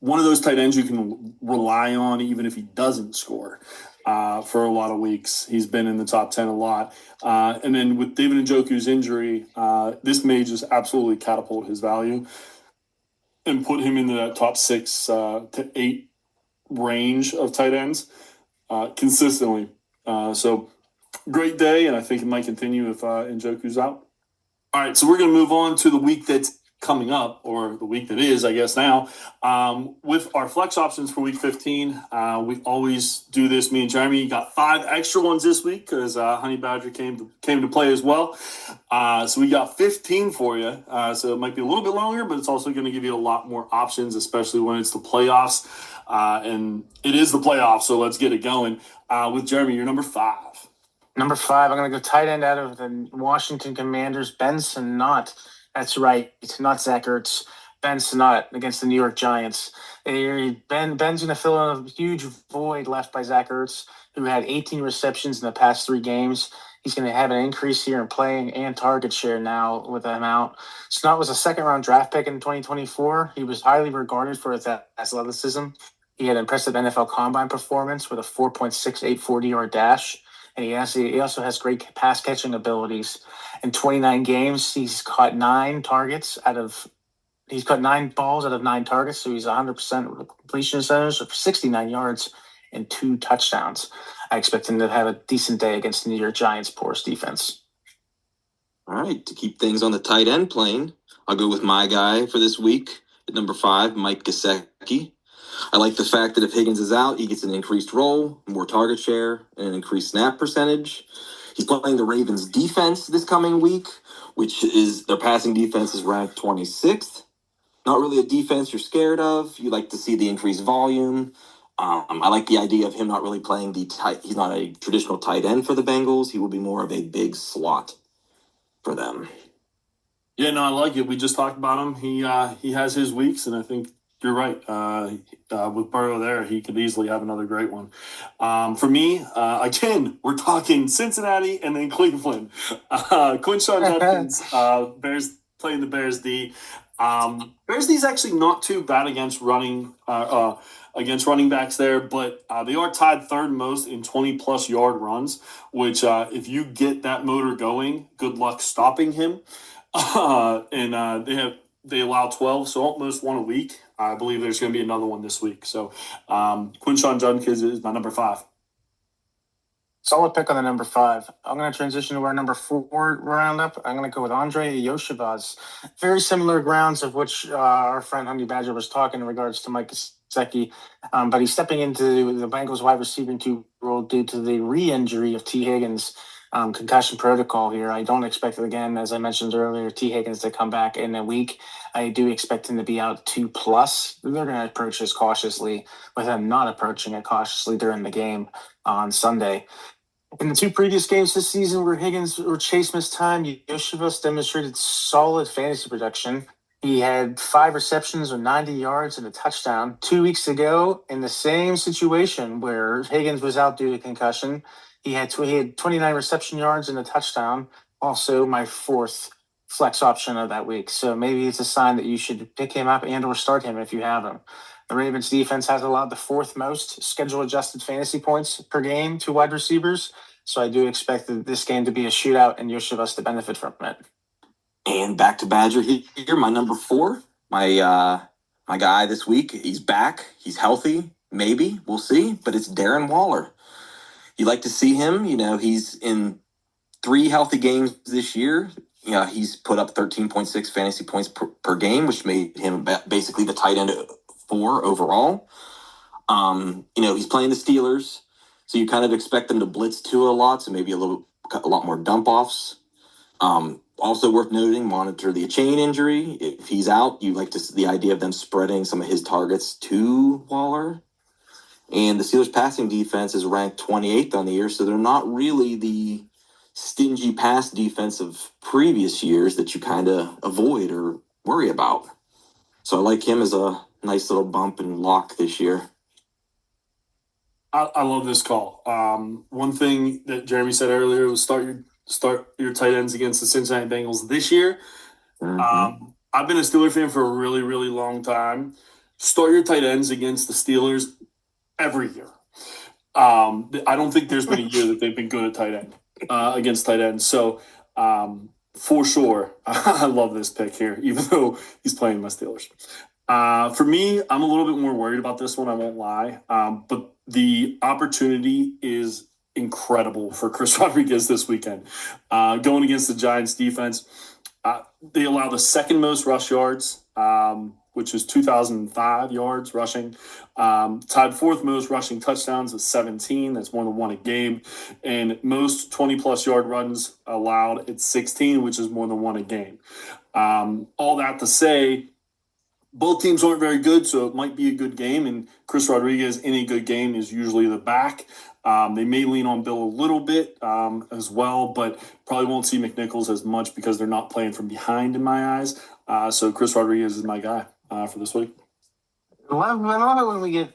[SPEAKER 1] one of those tight ends you can rely on even if he doesn't score for a lot of weeks. He's been in the top 10 a lot. And then with David Njoku's injury, this may just absolutely catapult his value and put him into that top 6 to 8 range of tight ends consistently. So great day, and I think it might continue if Njoku's out. All right, so we're going to move on to the week that's coming up, or the week that is, I guess now, with our flex options for week 15. We always do this. Me and Jeremy got 5 extra ones this week because Honey Badger came to play as well. So we got 15 for you. So it might be a little bit longer, but it's also going to give you a lot more options, especially when it's the playoffs. And it is the playoffs, so let's get it going. With Jeremy, you're number 5.
[SPEAKER 2] Number 5, I'm going to go tight end out of the Washington Commanders, Ben Sinnott. That's right, it's not Zach Ertz. Ben Sinnott against the New York Giants. Ben's going to fill in a huge void left by Zach Ertz, who had 18 receptions in the past 3 games. He's going to have an increase here in playing and target share now with him out. Sinnott was a second-round draft pick in 2024. He was highly regarded for his athleticism. He had impressive NFL Combine performance with a 4.68 40-yard dash. And he also has great pass catching abilities. In 29 games, he's caught 9 balls out of 9 targets, so he's 100% completion percentage for 69 yards and 2 touchdowns. I expect him to have a decent day against the New York Giants' porous defense.
[SPEAKER 3] All right, to keep things on the tight end plane, I'll go with my guy for this week at number 5, Mike Gesicki. I like the fact that if Higgins is out, he gets an increased role, more target share, and an increased snap percentage. He's playing the Ravens defense this coming week, which is their passing defense is ranked 26th. Not really a defense you're scared of. You like to see the increased volume. I like the idea of him not really playing the tight. He's not a traditional tight end for the Bengals. He will be more of a big slot for them.
[SPEAKER 1] Yeah, no, I like it. We just talked about him. He has his weeks, and I think you're right. With Burrow there, he could easily have another great one. For me, again, we're talking Cincinnati and then Cleveland. Quinshawn Judkins, Bears playing the Bears D. Bears D is actually not too bad against running backs there, but they are tied third most in 20-plus yard runs, which if you get that motor going, good luck stopping him. They allow 12, so almost one a week. I believe there's going to be another one this week. So Quinshawn Judkins is my number 5.
[SPEAKER 2] Solid pick on the number 5. I'm going to transition to our number 4 roundup. I'm going to go with Andre Yoshivaz. Very similar grounds of which our friend Honey Badger was talking in regards to Mike Gesicki. But he's stepping into the Bengals wide receiving 2 role due to the re-injury of T. Higgins. Concussion protocol here. I don't expect it again, as I mentioned earlier, T. Higgins to come back in a week. I do expect him to be out 2+. They're going to approach this cautiously, with him not approaching it cautiously during the game on Sunday. In the 2 previous games this season where Higgins or Chase missed time, Yoshivas demonstrated solid fantasy production. He had 5 receptions or 90 yards and a touchdown. 2 weeks ago, in the same situation where Higgins was out due to concussion, he had 29 reception yards and a touchdown. Also, my 4th flex option of that week. So maybe it's a sign that you should pick him up and or start him if you have him. The Ravens defense has allowed the 4th most schedule-adjusted fantasy points per game to wide receivers. So I do expect this game to be a shootout and Yoshivas to benefit from it.
[SPEAKER 3] And back to Badger here, my number 4, my guy this week. He's back. He's healthy. Maybe. We'll see. But it's Darren Waller. You like to see him. He's in 3 healthy games this year. He's put up 13.6 fantasy points per game, which made him basically the tight end 4 overall. He's playing the Steelers, so you kind of expect them to blitz to a lot, so maybe a lot more dump offs. Also worth noting, monitor the chain injury. If he's out, you like to see the idea of them spreading some of his targets to Waller. And the Steelers' passing defense is ranked 28th on the year, so they're not really the stingy pass defense of previous years that you kind of avoid or worry about. So I like him as a nice little bump and lock this year.
[SPEAKER 1] I love this call. One thing that Jeremy said earlier was start your tight ends against the Cincinnati Bengals this year.
[SPEAKER 3] Mm-hmm.
[SPEAKER 1] I've been a Steeler fan for a really, really long time. Start your tight ends against the Steelers every year. I don't think there's been a year that they've been good at tight end against tight ends. So for sure, I love this pick here, even though he's playing my Steelers. For me, I'm a little bit more worried about this one, I won't lie. But the opportunity is incredible for Chris Rodriguez this weekend. Going against the Giants defense, they allow the 2nd most rush yards, which is 2,005 yards rushing. Tied 4th most rushing touchdowns with 17. That's more than 1 a game. And most 20-plus yard runs allowed at 16, which is more than 1 a game. All that to say, both teams aren't very good, so it might be a good game. And Chris Rodriguez in a good game is usually the back. They may lean on Bill a little bit as well, but probably won't see McNichols as much because they're not playing from behind in my eyes. So Chris Rodriguez is my guy for this week.
[SPEAKER 2] I love it when we get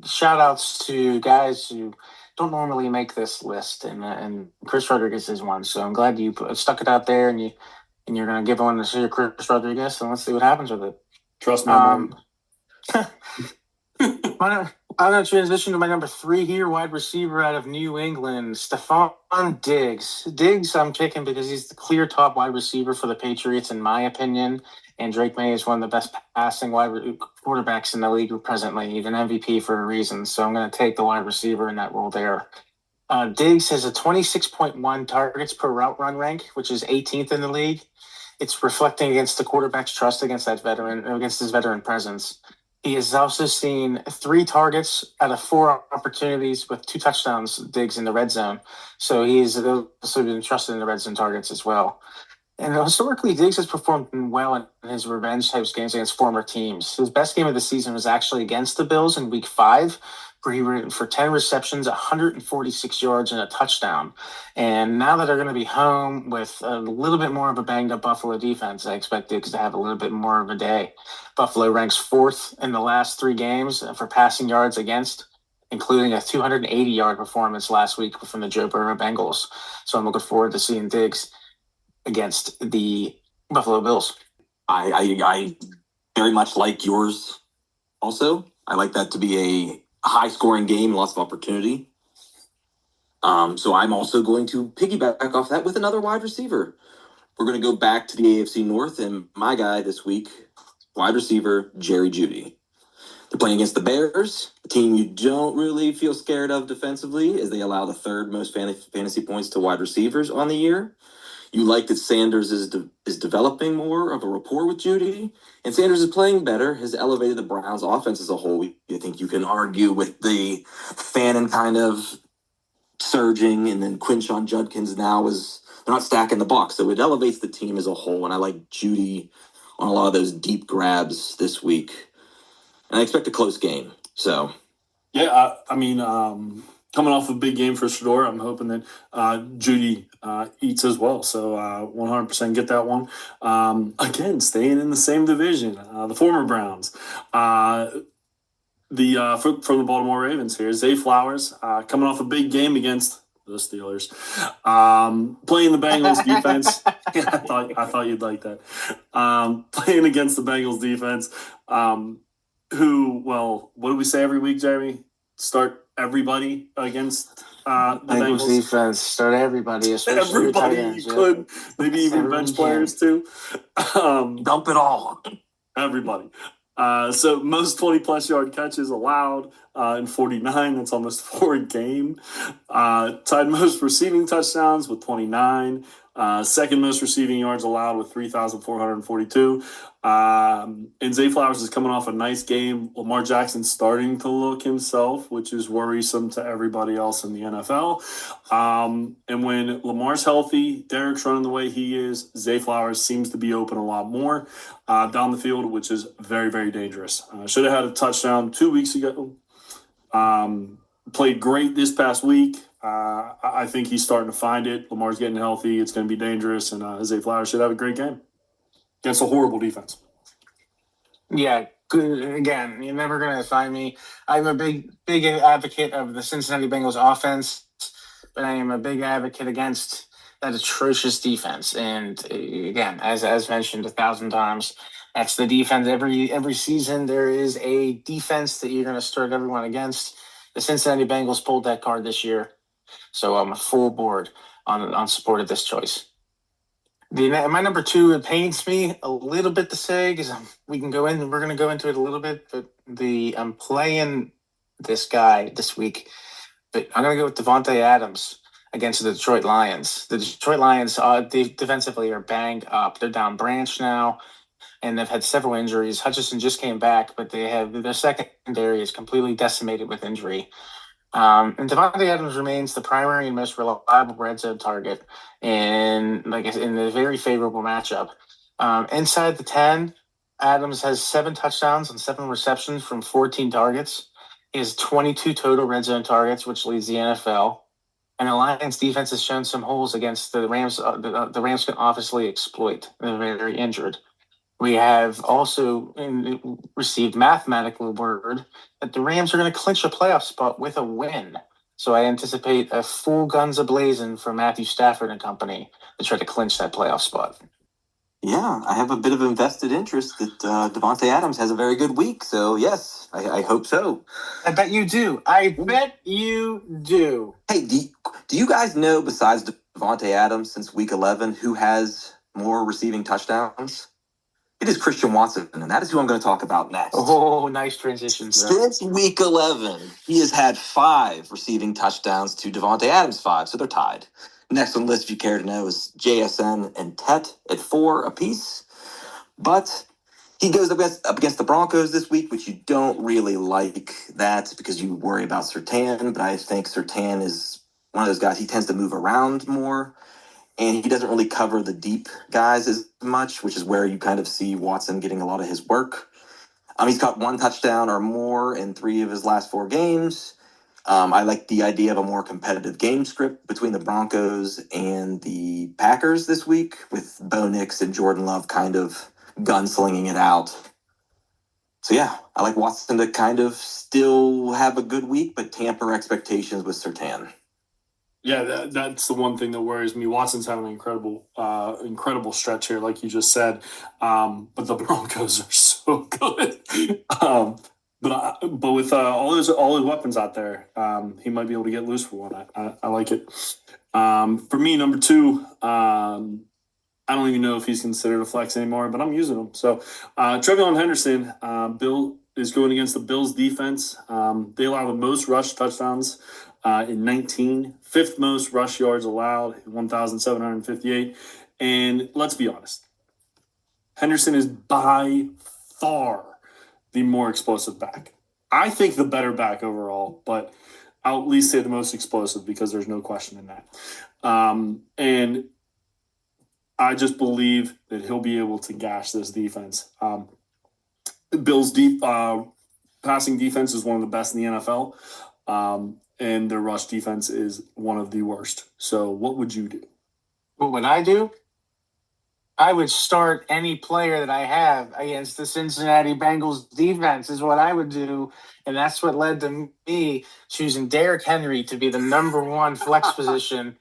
[SPEAKER 2] shout-outs to guys who don't normally make this list, and Chris Rodriguez is one. So I'm glad you stuck it out there, and you're going to give one to Chris Rodriguez, and let's see what happens with it.
[SPEAKER 1] Trust me.
[SPEAKER 2] I'm going to transition to my number 3 here, wide receiver out of New England, Stephon Diggs. Diggs, I'm picking because he's the clear top wide receiver for the Patriots, in my opinion. And Drake May is one of the best passing quarterbacks in the league presently. He's an MVP for a reason. So I'm going to take the wide receiver in that role there. Diggs has a 26.1 targets per route run rank, which is 18th in the league. It's reflecting against the quarterback's trust against his veteran presence. He has also seen 3 targets out of 4 opportunities with 2 touchdowns, Diggs, in the red zone. So he's also been trusted in the red zone targets as well. And historically, Diggs has performed well in his revenge types games against former teams. His best game of the season was actually against the Bills in Week 5, where he ran for 10 receptions, 146 yards, and a touchdown. And now that they're going to be home with a little bit more of a banged-up Buffalo defense, I expect Diggs to have a little bit more of a day. Buffalo ranks 4th in the last 3 games for passing yards against, including a 280-yard performance last week from the Joe Burrow Bengals. So I'm looking forward to seeing Diggs against the Buffalo Bills.
[SPEAKER 3] I very much like yours also. I like that to be a high-scoring game, lots of opportunity. So I'm also going to piggyback off that with another wide receiver. We're going to go back to the AFC North, and my guy this week, wide receiver Jerry Jeudy. They're playing against the Bears, a team you don't really feel scared of defensively, as they allow the 3rd most fantasy points to wide receivers on the year. You like that Sanders is developing more of a rapport with Jeudy, and Sanders is playing better, has elevated the Browns' offense as a whole. I think you can argue with the Fannin kind of surging, and then Quinshon Judkins now they're not stacking the box, so it elevates the team as a whole, and I like Jeudy on a lot of those deep grabs this week. And I expect a close game, so.
[SPEAKER 1] Yeah, I mean, coming off a big game for Shador, I'm hoping that Jeudy eats as well. So 100% get that one. Again, staying in the same division, the former Browns. From the Baltimore Ravens here, Zay Flowers coming off a big game against the Steelers, playing the Bengals defense. I thought you'd like that. Playing against the Bengals defense. What do we say every week, Jeremy? Start everybody against the Bengals.
[SPEAKER 2] Defense, start everybody, especially
[SPEAKER 1] everybody you could, maybe even bench players too.
[SPEAKER 3] Dump it all.
[SPEAKER 1] Everybody. So most 20-plus yard catches allowed in 49. That's almost 4 a game. Tied most receiving touchdowns with 29. Second most receiving yards allowed with 3,442. And Zay Flowers is coming off a nice game. Lamar Jackson's starting to look himself, which is worrisome to everybody else in the NFL. And when Lamar's healthy, Derek's running the way he is, Zay Flowers seems to be open a lot more down the field, which is very, very dangerous. Should have had a touchdown 2 weeks ago. Played great this past week. I think he's starting to find it. Lamar's getting healthy. It's going to be dangerous, and Zay Flowers should have a great game against a horrible defense.
[SPEAKER 2] Yeah, good. Again, you're never going to find me. I'm a big advocate of the Cincinnati Bengals offense, but I am a big advocate against that atrocious defense. And again, as mentioned 1,000 times, that's the defense. Every season there is a defense that you're going to start everyone against. The Cincinnati Bengals pulled that card this year, so I'm full board on support of this choice. My number 2, it pains me a little bit to say because we're going to go into it a little bit, but I'm playing this guy this week, but I'm going to go with Devontae Adams against the Detroit Lions. The Detroit Lions defensively are banged up. They're down Branch now, and they've had several injuries. Hutchinson just came back, but their secondary is completely decimated with injury. And Devontae Adams remains the primary and most reliable red zone target in a very favorable matchup. Inside the 10, Adams has 7 touchdowns and 7 receptions from 14 targets. He has 22 total red zone targets, which leads the NFL. And the Lions defense has shown some holes against the Rams. The Rams can obviously exploit. They're very injured. We have also received mathematical word that the Rams are going to clinch a playoff spot with a win. So I anticipate a full guns a-blazing for Matthew Stafford and company to try to clinch that playoff spot.
[SPEAKER 3] Yeah, I have a bit of invested interest that Devontae Adams has a very good week. So, yes, I hope so.
[SPEAKER 2] I bet you do. I bet you do.
[SPEAKER 3] Hey, do you guys know, besides Devontae Adams, since week 11, who has more receiving touchdowns? It is Christian Watson, and that is who I'm going to talk about next.
[SPEAKER 2] Oh, nice transition, sir.
[SPEAKER 3] Since week 11, he has had 5 receiving touchdowns to Devontae Adams' 5, so they're tied. Next on the list, if you care to know, is JSN and Tet at 4 apiece. But he goes up against the Broncos this week, which you don't really like that because you worry about Surtain. But I think Surtain is one of those guys, he tends to move around more. And he doesn't really cover the deep guys as much, which is where you kind of see Watson getting a lot of his work. He's got 1 touchdown or more in 3 of his last 4 games. I like the idea of a more competitive game script between the Broncos and the Packers this week, with Bo Nix and Jordan Love kind of gunslinging it out. So yeah, I like Watson to kind of still have a good week, but tamper expectations with Surtain.
[SPEAKER 1] Yeah, that's the one thing that worries me. Watson's having an incredible stretch here, like you just said. But the Broncos are so good. But with all his weapons out there, he might be able to get loose for one. I like it. For me, number 2, I don't even know if he's considered a flex anymore, but I'm using him. So Trevion Henderson, Bill is going against the Bills defense. They allow the most rush touchdowns in 19, 5th most rush yards allowed, 1,758. And let's be honest, Henderson is by far the more explosive back. I think the better back overall, but I'll at least say the most explosive because there's no question in that. And I just believe that he'll be able to gash this defense. Bills' passing defense is one of the best in the NFL, and their rush defense is one of the worst. So what would you do?
[SPEAKER 2] What would I do? I would start any player that I have against the Cincinnati Bengals defense is what I would do. And that's what led to me choosing Derrick Henry to be the number 1 flex position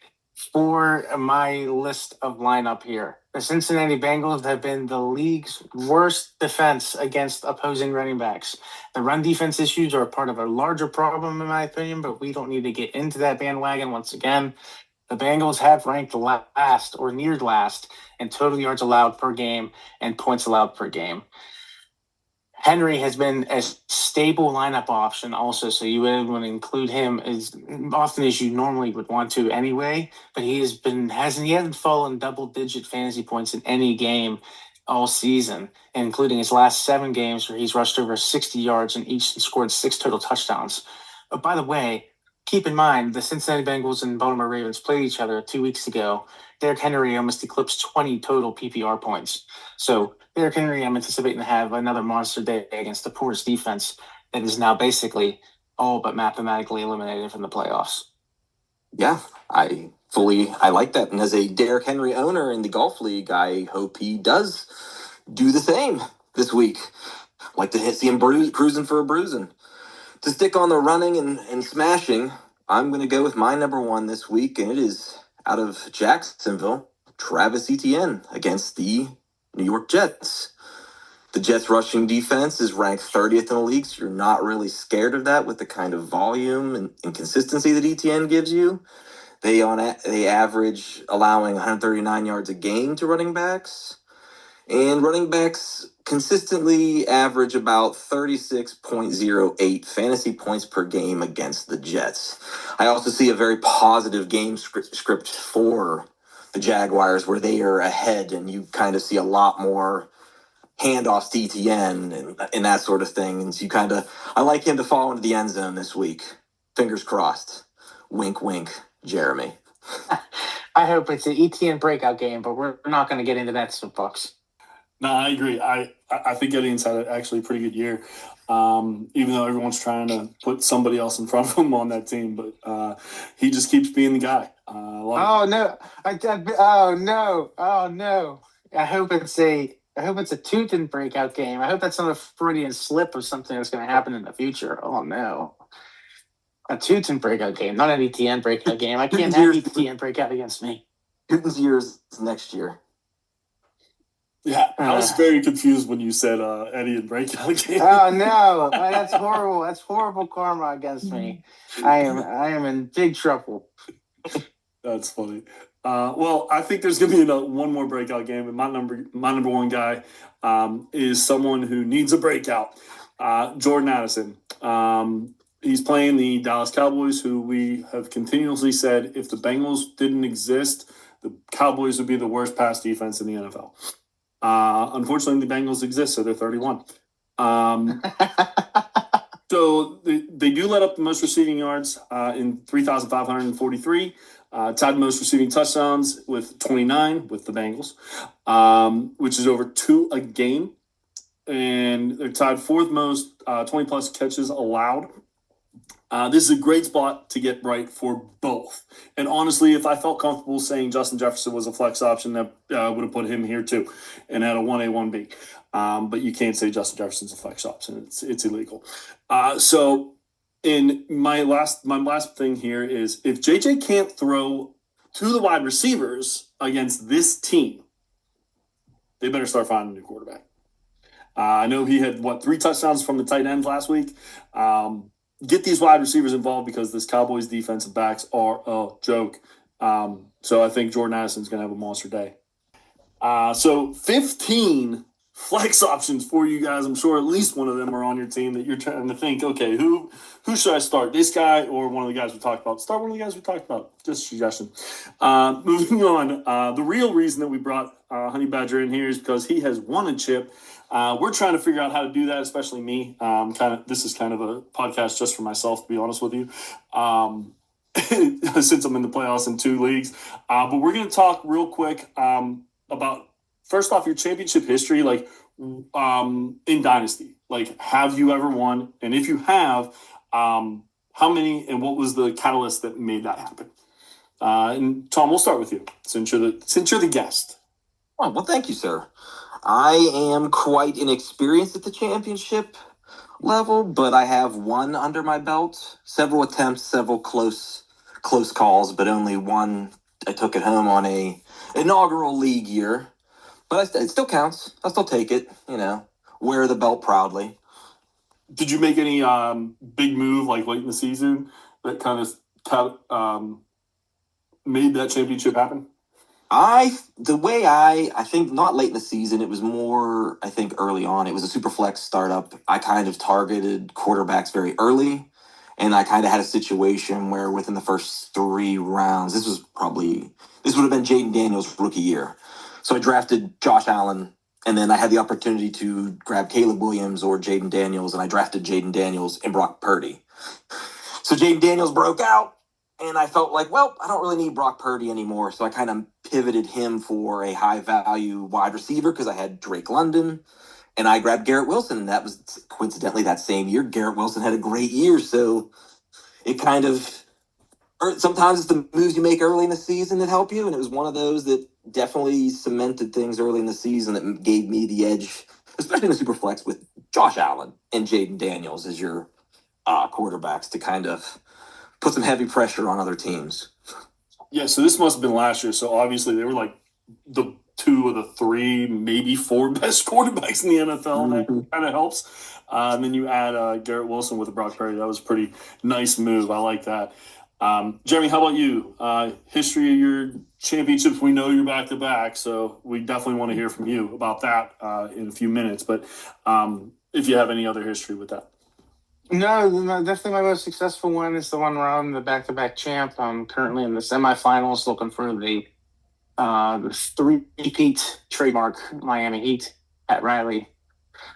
[SPEAKER 2] for my list of lineup here. The Cincinnati Bengals have been the league's worst defense against opposing running backs. The run defense issues are part of a larger problem, in my opinion, but we don't need to get into that bandwagon once again. The Bengals have ranked last or near last in total yards allowed per game and points allowed per game. Henry has been a stable lineup option also, so you would want to include him as often as you normally would want to anyway, but he hasn't fallen double-digit fantasy points in any game all season, including his last 7 games where he's rushed over 60 yards in each and scored 6 total touchdowns. But by the way, keep in mind, the Cincinnati Bengals and Baltimore Ravens played each other 2 weeks ago. Derrick Henry almost eclipsed 20 total PPR points. So Derrick Henry, I'm anticipating to have another monster day against the poorest defense that is now basically all but mathematically eliminated from the playoffs.
[SPEAKER 3] Yeah, I like that. And as a Derrick Henry owner in the golf league, I hope he does do the same this week. Like to see him cruising for a bruising. To stick on the running and smashing, I'm going to go with my number 1 this week, and it is out of Jacksonville, Travis Etienne against the New York Jets. The Jets' rushing defense is ranked 30th in the league, so you're not really scared of that with the kind of volume and consistency that Etienne gives you. They average allowing 139 yards a game to running backs. And running backs consistently average about 36.08 fantasy points per game against the Jets. I also see a very positive game script for the Jaguars where they are ahead and you kind of see a lot more handoffs to ETN and that sort of thing. And so I like him to fall into the end zone this week. Fingers crossed. Wink, wink, Jeremy.
[SPEAKER 2] I hope it's an ETN breakout game, but we're not going to get into that soapbox.
[SPEAKER 1] No, I agree. I think Etienne's had actually a pretty good year, even though everyone's trying to put somebody else in front of him on that team. But he just keeps being the guy.
[SPEAKER 2] No! I hope it's a Tootin breakout game. I hope that's not a Freudian slip of something that's going to happen in the future. Oh no. A Tootin breakout game, not an ETN breakout game. I can't have ETN breakout against me.
[SPEAKER 3] Tootin's year's next year.
[SPEAKER 1] Yeah, I was very confused when you said Etienne breakout game.
[SPEAKER 2] Oh no, that's horrible. That's horrible karma against me. I am in big trouble.
[SPEAKER 1] That's funny. Well, I think there's going to be one more breakout game, and my number one guy is someone who needs a breakout. Jordan Addison. He's playing the Dallas Cowboys, who we have continuously said if the Bengals didn't exist, the Cowboys would be the worst pass defense in the NFL. Unfortunately, the Bengals exist, so they're 31. So they do let up the most receiving yards in 3,543. Tied the most receiving touchdowns with 29 with the Bengals, which is over 2 a game. And they're tied fourth most 20-plus catches allowed. This is a great spot to get right for both. And honestly, if I felt comfortable saying Justin Jefferson was a flex option, that would have put him here too and had a 1A, 1B. But you can't say Justin Jefferson's a flex option. It's illegal. So in my last thing here is if JJ can't throw to the wide receivers against this team, they better start finding a new quarterback. I know he had 3 touchdowns from the tight ends last week. Get these wide receivers involved because this Cowboys defensive backs are a joke. So I think Jordan Addison's going to have a monster day. So 15 flex options for you guys. I'm sure at least one of them are on your team that you're trying to think, okay, who should I start? This guy or one of the guys we talked about? Start one of the guys we talked about. Just a suggestion. Moving on. The real reason that we brought Honey Badger in here is because he has won a chip. We're trying to figure out how to do that, especially me. This is kind of a podcast just for myself, to be honest with you, since I'm in the playoffs in 2 leagues. But we're going to talk real quick about, first off, your championship history, like in Dynasty. Like, have you ever won? And if you have, how many and what was the catalyst that made that happen? And Tom, we'll start with you since you're the guest.
[SPEAKER 3] Oh, well, thank you, sir. I am quite inexperienced at the championship level, but I have one under my belt. Several attempts, several close calls, but only one I took it home on a inaugural league year. But it still counts. I'll still take it, wear the belt proudly.
[SPEAKER 1] Did you make any big move like late in the season that kind of made that championship happen?
[SPEAKER 3] I think not late in the season. It was more, I think, early on. It was a super flex startup. I kind of targeted quarterbacks very early, and I kind of had a situation where within the first 3 rounds, this would have been Jaden Daniels' rookie year. So I drafted Josh Allen, and then I had the opportunity to grab Caleb Williams or Jaden Daniels, and I drafted Jaden Daniels and Brock Purdy. So Jaden Daniels broke out. And I felt like, well, I don't really need Brock Purdy anymore. So I kind of pivoted him for a high-value wide receiver because I had Drake London. And I grabbed Garrett Wilson. And that was coincidentally that same year. Garrett Wilson had a great year. So it kind of – sometimes it's the moves you make early in the season that help you. And it was one of those that definitely cemented things early in the season that gave me the edge, especially in the Superflex with Josh Allen and Jaden Daniels as your quarterbacks to kind of – put some heavy pressure on other teams.
[SPEAKER 1] Yeah, so this must have been last year. So obviously they were like the 2 of the 3, maybe 4 best quarterbacks in the NFL.
[SPEAKER 3] Mm-hmm.
[SPEAKER 1] That kind of helps. And then you add Garrett Wilson with Brock Purdy. That was a pretty nice move. I like that. Jeremy, how about you? History of your championships. We know you're back-to-back, so we definitely want to hear from you about that in a few minutes. But if you have any other history with that.
[SPEAKER 2] No, definitely my most successful one is the one where I'm the back-to-back champ. I'm currently in the semifinals looking for the 3-peat trademark Miami Heat at Riley.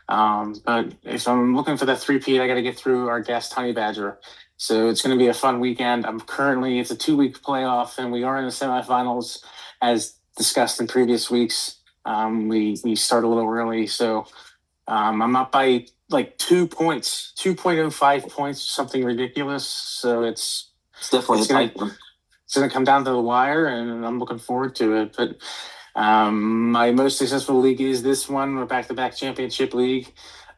[SPEAKER 2] But if I'm looking for that 3-peat, I got to get through our guest Honey Badger. So it's going to be a fun weekend. It's a 2-week playoff, and we are in the semifinals as discussed in previous weeks. We start a little early, so I'm up by like 2 points, 2.05 points, something ridiculous. So it's
[SPEAKER 3] definitely
[SPEAKER 2] going to come down to the wire, and I'm looking forward to it. But my most successful league is this one, a back-to-back championship league.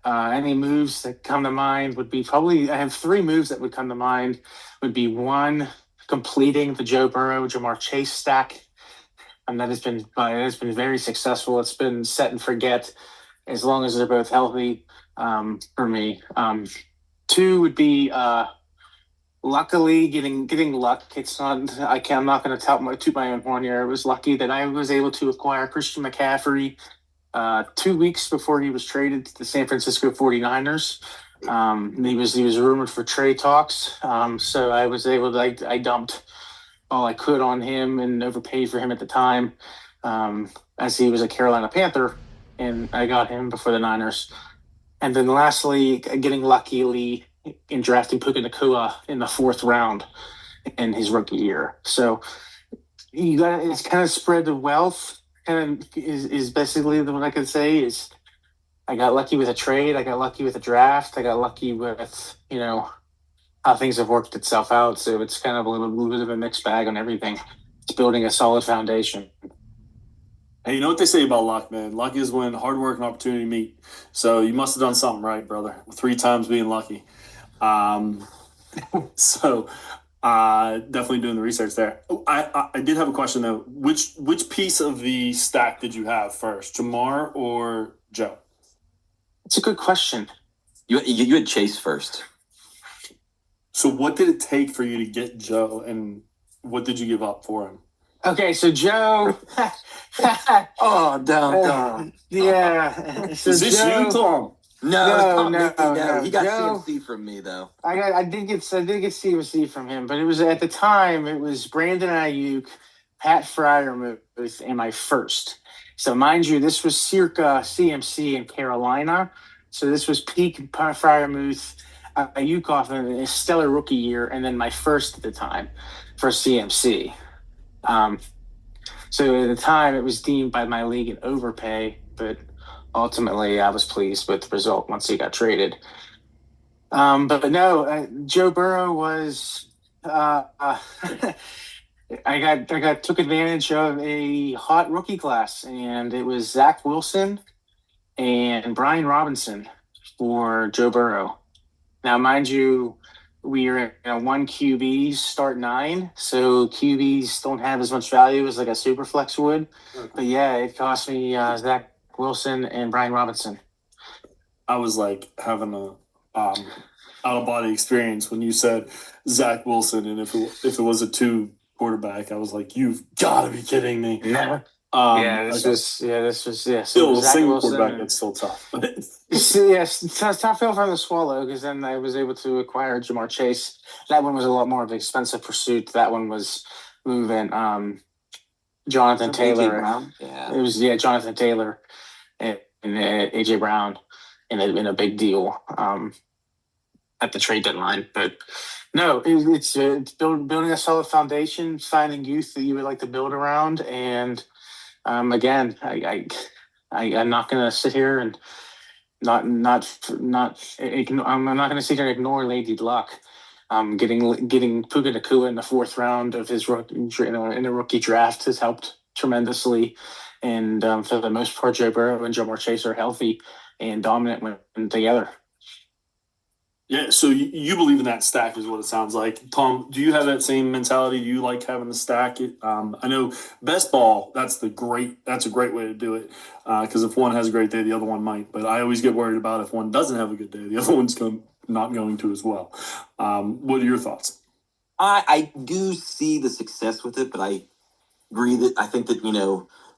[SPEAKER 2] Any moves that come to mind would be I have 3 moves that would come to mind. Would be 1, completing the Joe Burrow, Jamar Chase stack. And that has been very successful. It's been set and forget as long as they're both healthy for me. 2 would be luckily, getting luck. It's not. I'm not going to toot my own horn here. It was lucky that I was able to acquire Christian McCaffrey 2 weeks before he was traded to the San Francisco 49ers. He was rumored for trade talks. So I was able to I dumped all I could on him and overpaid for him at the time, as he was a Carolina Panther, and I got him before the Niners. And then lastly, getting luckily in drafting Puka Nacua in the 4th round in his rookie year. So it's kind of spread the wealth. Kind of is basically what I can say is I got lucky with a trade. I got lucky with a draft. I got lucky with how things have worked itself out. So it's kind of a little bit of a mixed bag on everything. It's building a solid foundation.
[SPEAKER 1] Hey, you know what they say about luck, man? Luck is when hard work and opportunity meet. So you must have done something right, brother. 3 times being lucky. So definitely doing the research there. I did have a question though. Which piece of the stack did you have first, Jamar or Joe?
[SPEAKER 2] It's a good question.
[SPEAKER 3] You had Chase first.
[SPEAKER 1] So what did it take for you to get Joe, and what did you give up for him?
[SPEAKER 2] Okay, so Joe.
[SPEAKER 3] Oh, down.
[SPEAKER 2] Yeah. So
[SPEAKER 1] Is this
[SPEAKER 2] Joe,
[SPEAKER 1] you, Tom?
[SPEAKER 3] No,
[SPEAKER 2] no.
[SPEAKER 3] He got
[SPEAKER 2] Joe,
[SPEAKER 3] CMC from me though.
[SPEAKER 2] I did get CMC from him, but it was at the time it was Brandon Ayuk, Pat Fryermuth, and my first. So mind you, this was circa CMC in Carolina. So this was peak Fryermuth, Ayuk off of a stellar rookie year, and then my first at the time for CMC. So at the time, it was deemed by my league an overpay, but ultimately, I was pleased with the result once he got traded. But no, Joe Burrow was. I took advantage of a hot rookie class, and it was Zach Wilson and Brian Robinson for Joe Burrow. Now, mind you, we are in a 1 QB start 9, so QBs don't have as much value as like a super flex would.
[SPEAKER 1] Okay.
[SPEAKER 2] But yeah, it cost me Zach Wilson and Brian Robinson.
[SPEAKER 1] I was like having a out of body experience when you said Zach Wilson, and if it was a 2 quarterback, I was like, you've got to be kidding me.
[SPEAKER 2] No. This was
[SPEAKER 1] Still,
[SPEAKER 2] So
[SPEAKER 1] a
[SPEAKER 2] Zach
[SPEAKER 1] single
[SPEAKER 2] Wilson
[SPEAKER 1] quarterback,
[SPEAKER 2] and-
[SPEAKER 1] that's still tough.
[SPEAKER 2] Yes, it's tough feel from the swallow because then I was able to acquire Jamar Chase. That one was a lot more of an expensive pursuit. That one was moving Jonathan
[SPEAKER 3] AJ
[SPEAKER 2] Taylor.
[SPEAKER 3] Brown? Yeah.
[SPEAKER 2] It was Jonathan Taylor and AJ Brown in a big deal at the trade deadline. But no, it's building a solid foundation, finding youth that you would like to build around, and again, I'm not going to sit here and I'm not going to sit here and ignore Lady Luck. Getting Puka Nacua in the 4th round of his in a rookie draft has helped tremendously, and for the most part, Joe Burrow and Jamar Chase are healthy and dominant when together.
[SPEAKER 1] Yeah, so you believe in that stack is what it sounds like. Tom, do you have that same mentality? Do you like having the stack? I know best ball, that's a great way to do it, because if one has a great day, the other one might. But I always get worried about if one doesn't have a good day, the other one's not going to as well. What are your thoughts?
[SPEAKER 3] I do see the success with it, but I agree that I think that,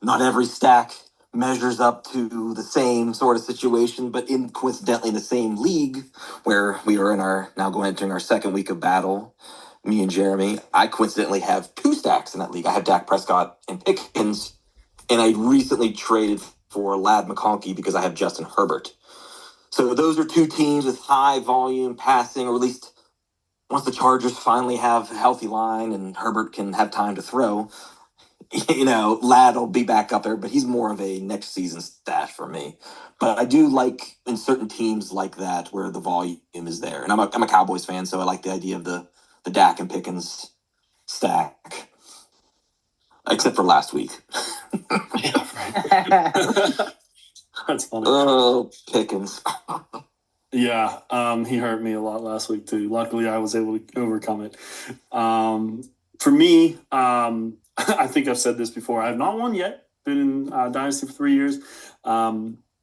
[SPEAKER 3] not every stack measures up to the same sort of situation, but coincidentally in the same league where we are entering our 2nd week of battle, me and Jeremy, I coincidentally have 2 stacks in that league. I have Dak Prescott and Pickens, and I recently traded for Ladd McConkey because I have Justin Herbert. So those are 2 teams with high volume passing, or at least once the Chargers finally have a healthy line and Herbert can have time to throw, Ladd will be back up there, but he's more of a next season stash for me. But I do like in certain teams like that where the volume is there. And I'm a Cowboys fan, so I like the idea of the Dak and Pickens stack. Except for last week.
[SPEAKER 1] That's funny.
[SPEAKER 3] Oh, Pickens.
[SPEAKER 1] Yeah, he hurt me a lot last week too. Luckily, I was able to overcome it. For me, I think I've said this before. I have not won yet. Been in Dynasty for 3 years.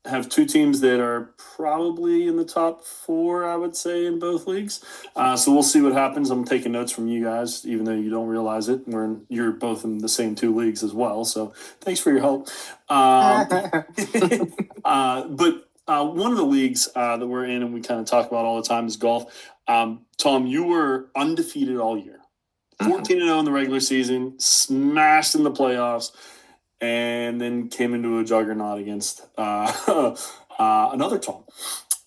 [SPEAKER 1] have two teams that are probably in the top four, I would say, in both leagues. So we'll see what happens. I'm taking notes from you guys, even though you don't realize it. You're both in the same two leagues as well. So thanks for your help. But one of the leagues that we're in and we kind of talk about all the time is golf. Tom, you were undefeated all year. 14-0 in the regular season, smashed in the playoffs, and then came into a juggernaut against another Tom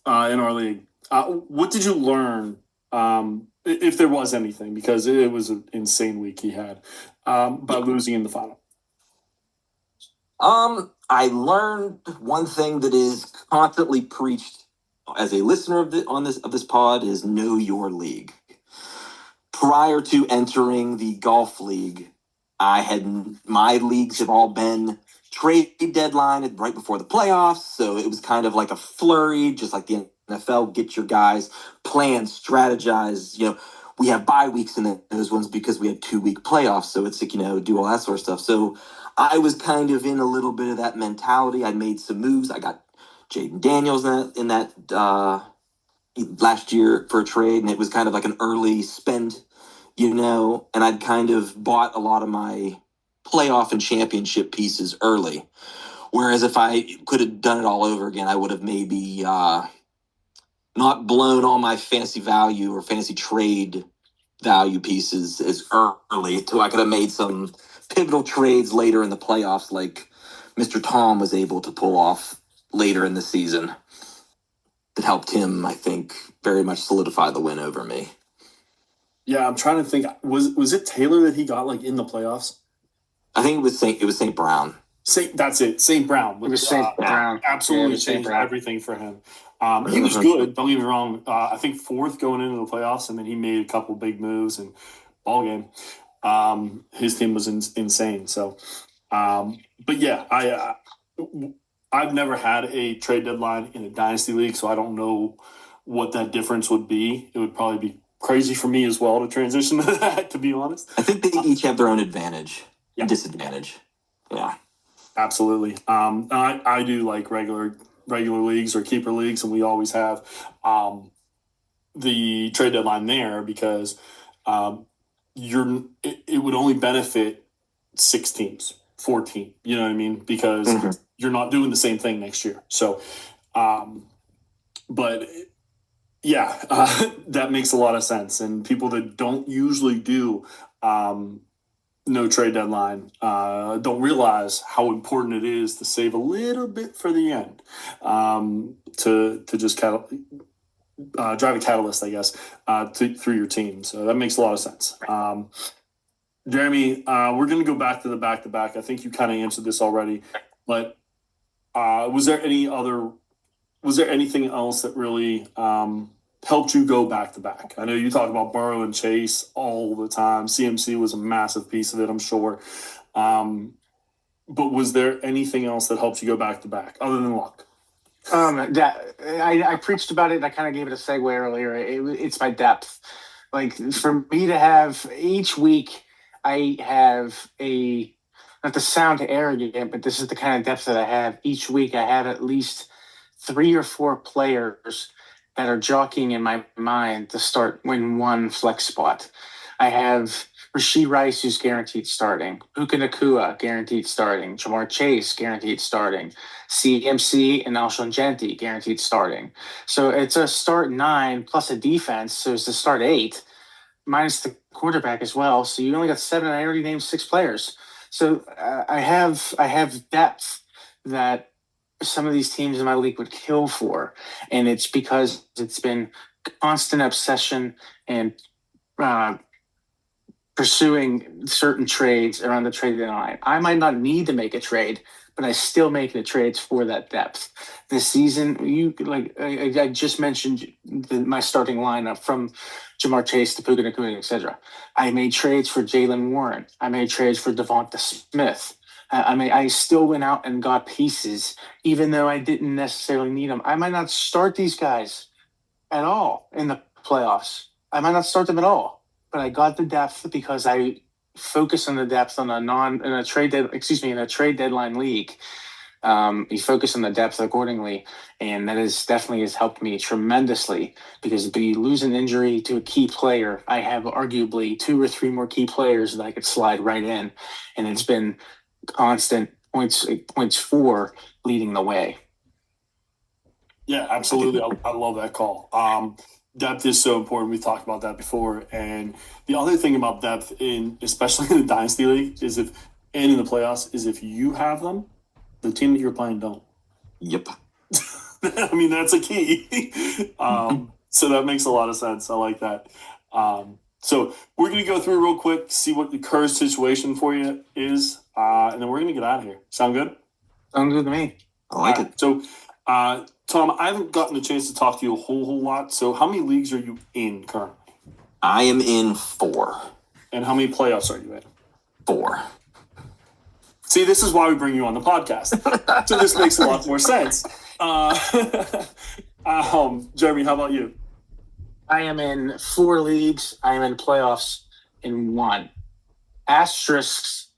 [SPEAKER 1] in our league. What did you learn, if there was anything, because it was an insane week he had, by losing in the final?
[SPEAKER 3] I learned one thing that is constantly preached as a listener of this pod is know your league. Prior to entering the golf league, my leagues have all been trade deadline right before the playoffs, so it was kind of like a flurry, just like the NFL. Get your guys, plan, strategize. We have bye weeks in those ones because we had 2-week playoffs, so it's like do all that sort of stuff. So I was kind of in a little bit of that mentality. I made some moves. I got Jaden Daniels in that last year for a trade, and it was kind of like an early spend, and I'd kind of bought a lot of my playoff and championship pieces early. Whereas if I could have done it all over again, I would have maybe not blown all my fantasy value or fantasy trade value pieces as early, so I could have made some pivotal trades later in the playoffs like Mr. Tom was able to pull off later in the season. That helped him, I think, very much solidify the win over me.
[SPEAKER 1] Yeah, I'm trying to think. Was it Taylor that he got in the playoffs?
[SPEAKER 3] I think it was St. Brown.
[SPEAKER 1] That's it. St. Brown.
[SPEAKER 2] It was St. Brown.
[SPEAKER 1] Absolutely changed everything for him. He was good. Don't get me wrong. I think fourth going into the playoffs, and then he made a couple big moves and ball game. His team was insane. So, but yeah, I've never had a trade deadline in a dynasty league, so I don't know what that difference would be. It would probably be crazy for me as well to transition to that, to be honest.
[SPEAKER 3] I think they each have their own advantage and disadvantage. Yeah,
[SPEAKER 1] absolutely. I do like regular leagues or keeper leagues, and we always have the trade deadline there because it would only benefit 6 teams, 14. You know what I mean? Because you're not doing the same thing next year. So, but yeah, that makes a lot of sense. And people that don't usually do no trade deadline don't realize how important it is to save a little bit for the end, to just kind of drive a catalyst, I guess, through your team. So that makes a lot of sense. Jeremy, we're going to go back to the back-to-back. I think you kind of answered this already, but was there anything else that really helped you go back-to-back? I know you talk about Burrow and Chase all the time. CMC was a massive piece of it, I'm sure. But was there anything else that helped you go back-to-back other than luck?
[SPEAKER 2] I preached about it, and I kind of gave it a segue earlier. It's my depth. For me to have each week, I have not to sound arrogant, but this is the kind of depth that I have. Each week, I have at least 3 or 4 players that are jockeying in my mind to start in one flex spot. I have Rashee Rice, who's guaranteed starting. Puka Nacua, guaranteed starting. Jamar Chase, guaranteed starting. CMC and Alshon Jenti, guaranteed starting. So it's a start 9 plus a defense, so it's a start 8, minus the quarterback as well. So you only got 7, and I already named 6 players. So I have depth that some of these teams in my league would kill for, and it's because it's been constant obsession and pursuing certain trades around the trade deadline. I might not need to make a trade, but I still make the trades for that depth. This season, I just mentioned my starting lineup from Jamar Chase to Puka Nacua, etc. I made trades for Jalen Warren. I made trades for Devonta Smith. I still went out and got pieces, even though I didn't necessarily need them. I might not start these guys at all in the playoffs. I might not start them at all, but I got the depth because I focus on the depth on in a trade deadline league. You focus on the depth accordingly, and that is definitely has helped me tremendously because if you lose an injury to a key player, I have arguably 2 or 3 more key players that I could slide right in, and it's been constant points 4 leading the way.
[SPEAKER 1] Yeah, absolutely. I love that call. Depth is so important. We've talked about that before. And the other thing about depth especially in the Dynasty League and in the playoffs is if you have them, the team that you're playing don't.
[SPEAKER 3] Yep.
[SPEAKER 1] I mean, that's a key. So that makes a lot of sense. I like that. So we're going to go through real quick, see what the current situation for you is, and then we're going to get out of here. Sound good?
[SPEAKER 2] Sounds good to me.
[SPEAKER 3] I like it.
[SPEAKER 1] So, Tom, I haven't gotten a chance to talk to you a whole lot. So how many leagues are you in currently?
[SPEAKER 3] I am in 4.
[SPEAKER 1] And how many playoffs are you in?
[SPEAKER 3] 4.
[SPEAKER 1] See, this is why we bring you on the podcast. So this makes a lot more sense. Jeremy, how about you?
[SPEAKER 2] I am in 4 leagues. I am in playoffs in 1. Asterisks,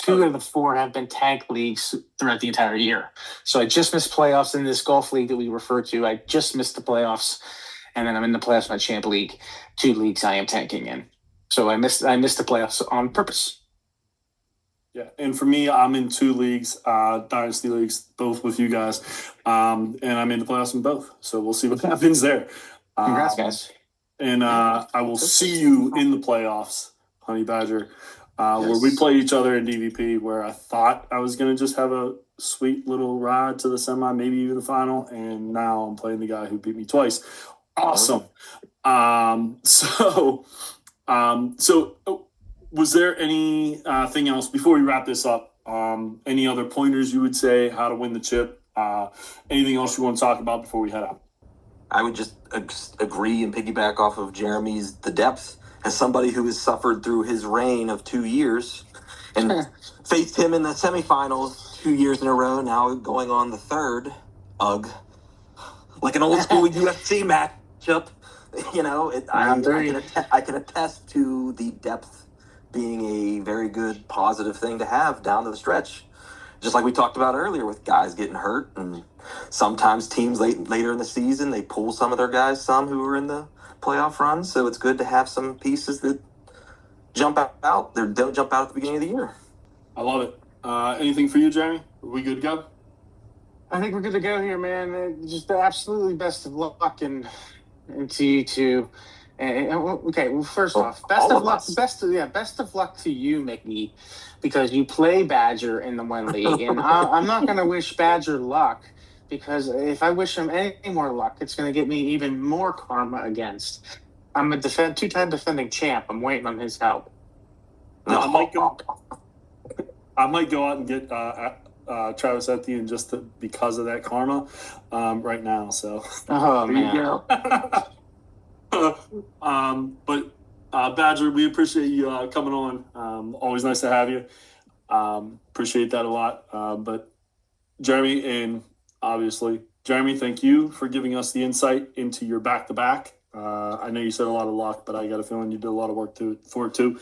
[SPEAKER 2] 2 of the 4 have been tank leagues throughout the entire year. So I just missed playoffs in this golf league that we refer to. I just missed the playoffs, and then I'm in the playoffs in my champ league. 2 leagues I am tanking in. So I missed the playoffs on purpose.
[SPEAKER 1] Yeah, and for me, I'm in 2 leagues, Dynasty leagues, both with you guys, and I'm in the playoffs in both. So we'll see what happens there.
[SPEAKER 2] Congrats, guys.
[SPEAKER 1] And I will see you in the playoffs, Honey Badger, where we play each other in DVP, where I thought I was going to just have a sweet little ride to the semi, maybe even the final, and now I'm playing the guy who beat me twice. Awesome. So was there anything else before we wrap this up? Any other pointers you would say how to win the chip? Anything else you want to talk about before we head out?
[SPEAKER 3] I would just agree and piggyback off of Jeremy's the depth. As somebody who has suffered through his reign of 2 years and faced him in the semifinals 2 years in a row, now going on the 3rd, like an old school UFC matchup. You know, I can attest to the depth being a very good positive thing to have down to the stretch. Just like we talked about earlier with guys getting hurt, and sometimes teams later in the season, they pull some of their guys, some who are in the playoff run. So it's good to have some pieces that jump out. They don't jump out at the beginning of the year.
[SPEAKER 1] I love it. Anything for you, Jeremy? Are we good to go?
[SPEAKER 2] I think we're good to go here, man. Just the absolutely best of luck and to you two. Okay, well, first off, best of luck to you, Mickey, because you play Badger in the 1 league, and I'm not going to wish Badger luck, because if I wish him any more luck, it's going to get me even more karma against. I'm a 2-time defending champ. I'm waiting on his help.
[SPEAKER 1] I might go out and get Travis Etienne just because of that karma right now. So,
[SPEAKER 2] man.
[SPEAKER 3] You go.
[SPEAKER 1] But Badger, we appreciate you coming on. Always nice to have you. Appreciate that a lot. But Jeremy, and obviously Jeremy, thank you for giving us the insight into your back-to-back. I know you said a lot of luck, but I got a feeling you did a lot of work for it too.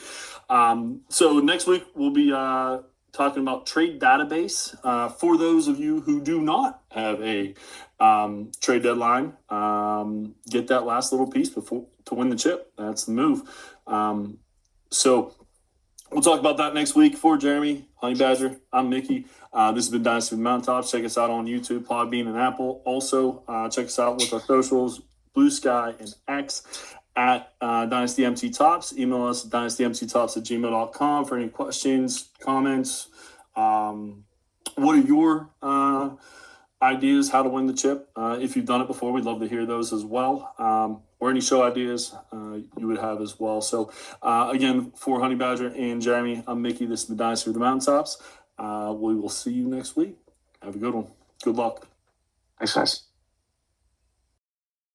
[SPEAKER 1] So next week we'll be talking about trade database. For those of you who do not have a trade deadline, get that last little piece to win the chip. That's the move. So we'll talk about that next week. For Jeremy, Honey Badger, I'm Mickey. This has been Dynasty Mountaintops. Check us out on YouTube, Podbean, and Apple. Also, check us out with our socials, Blue Sky and X, at dynastymttops. Email us at dynastymttops@gmail.com for any questions, comments. What are your ideas how to win the chip? If you've done it before, we'd love to hear those as well. Or any show ideas you would have as well. So again, for Honey Badger and Jeremy, I'm Mickey. This is the Dynasty of the Mountaintops. We will see you next week. Have a good one. Good luck.
[SPEAKER 2] Thanks, guys.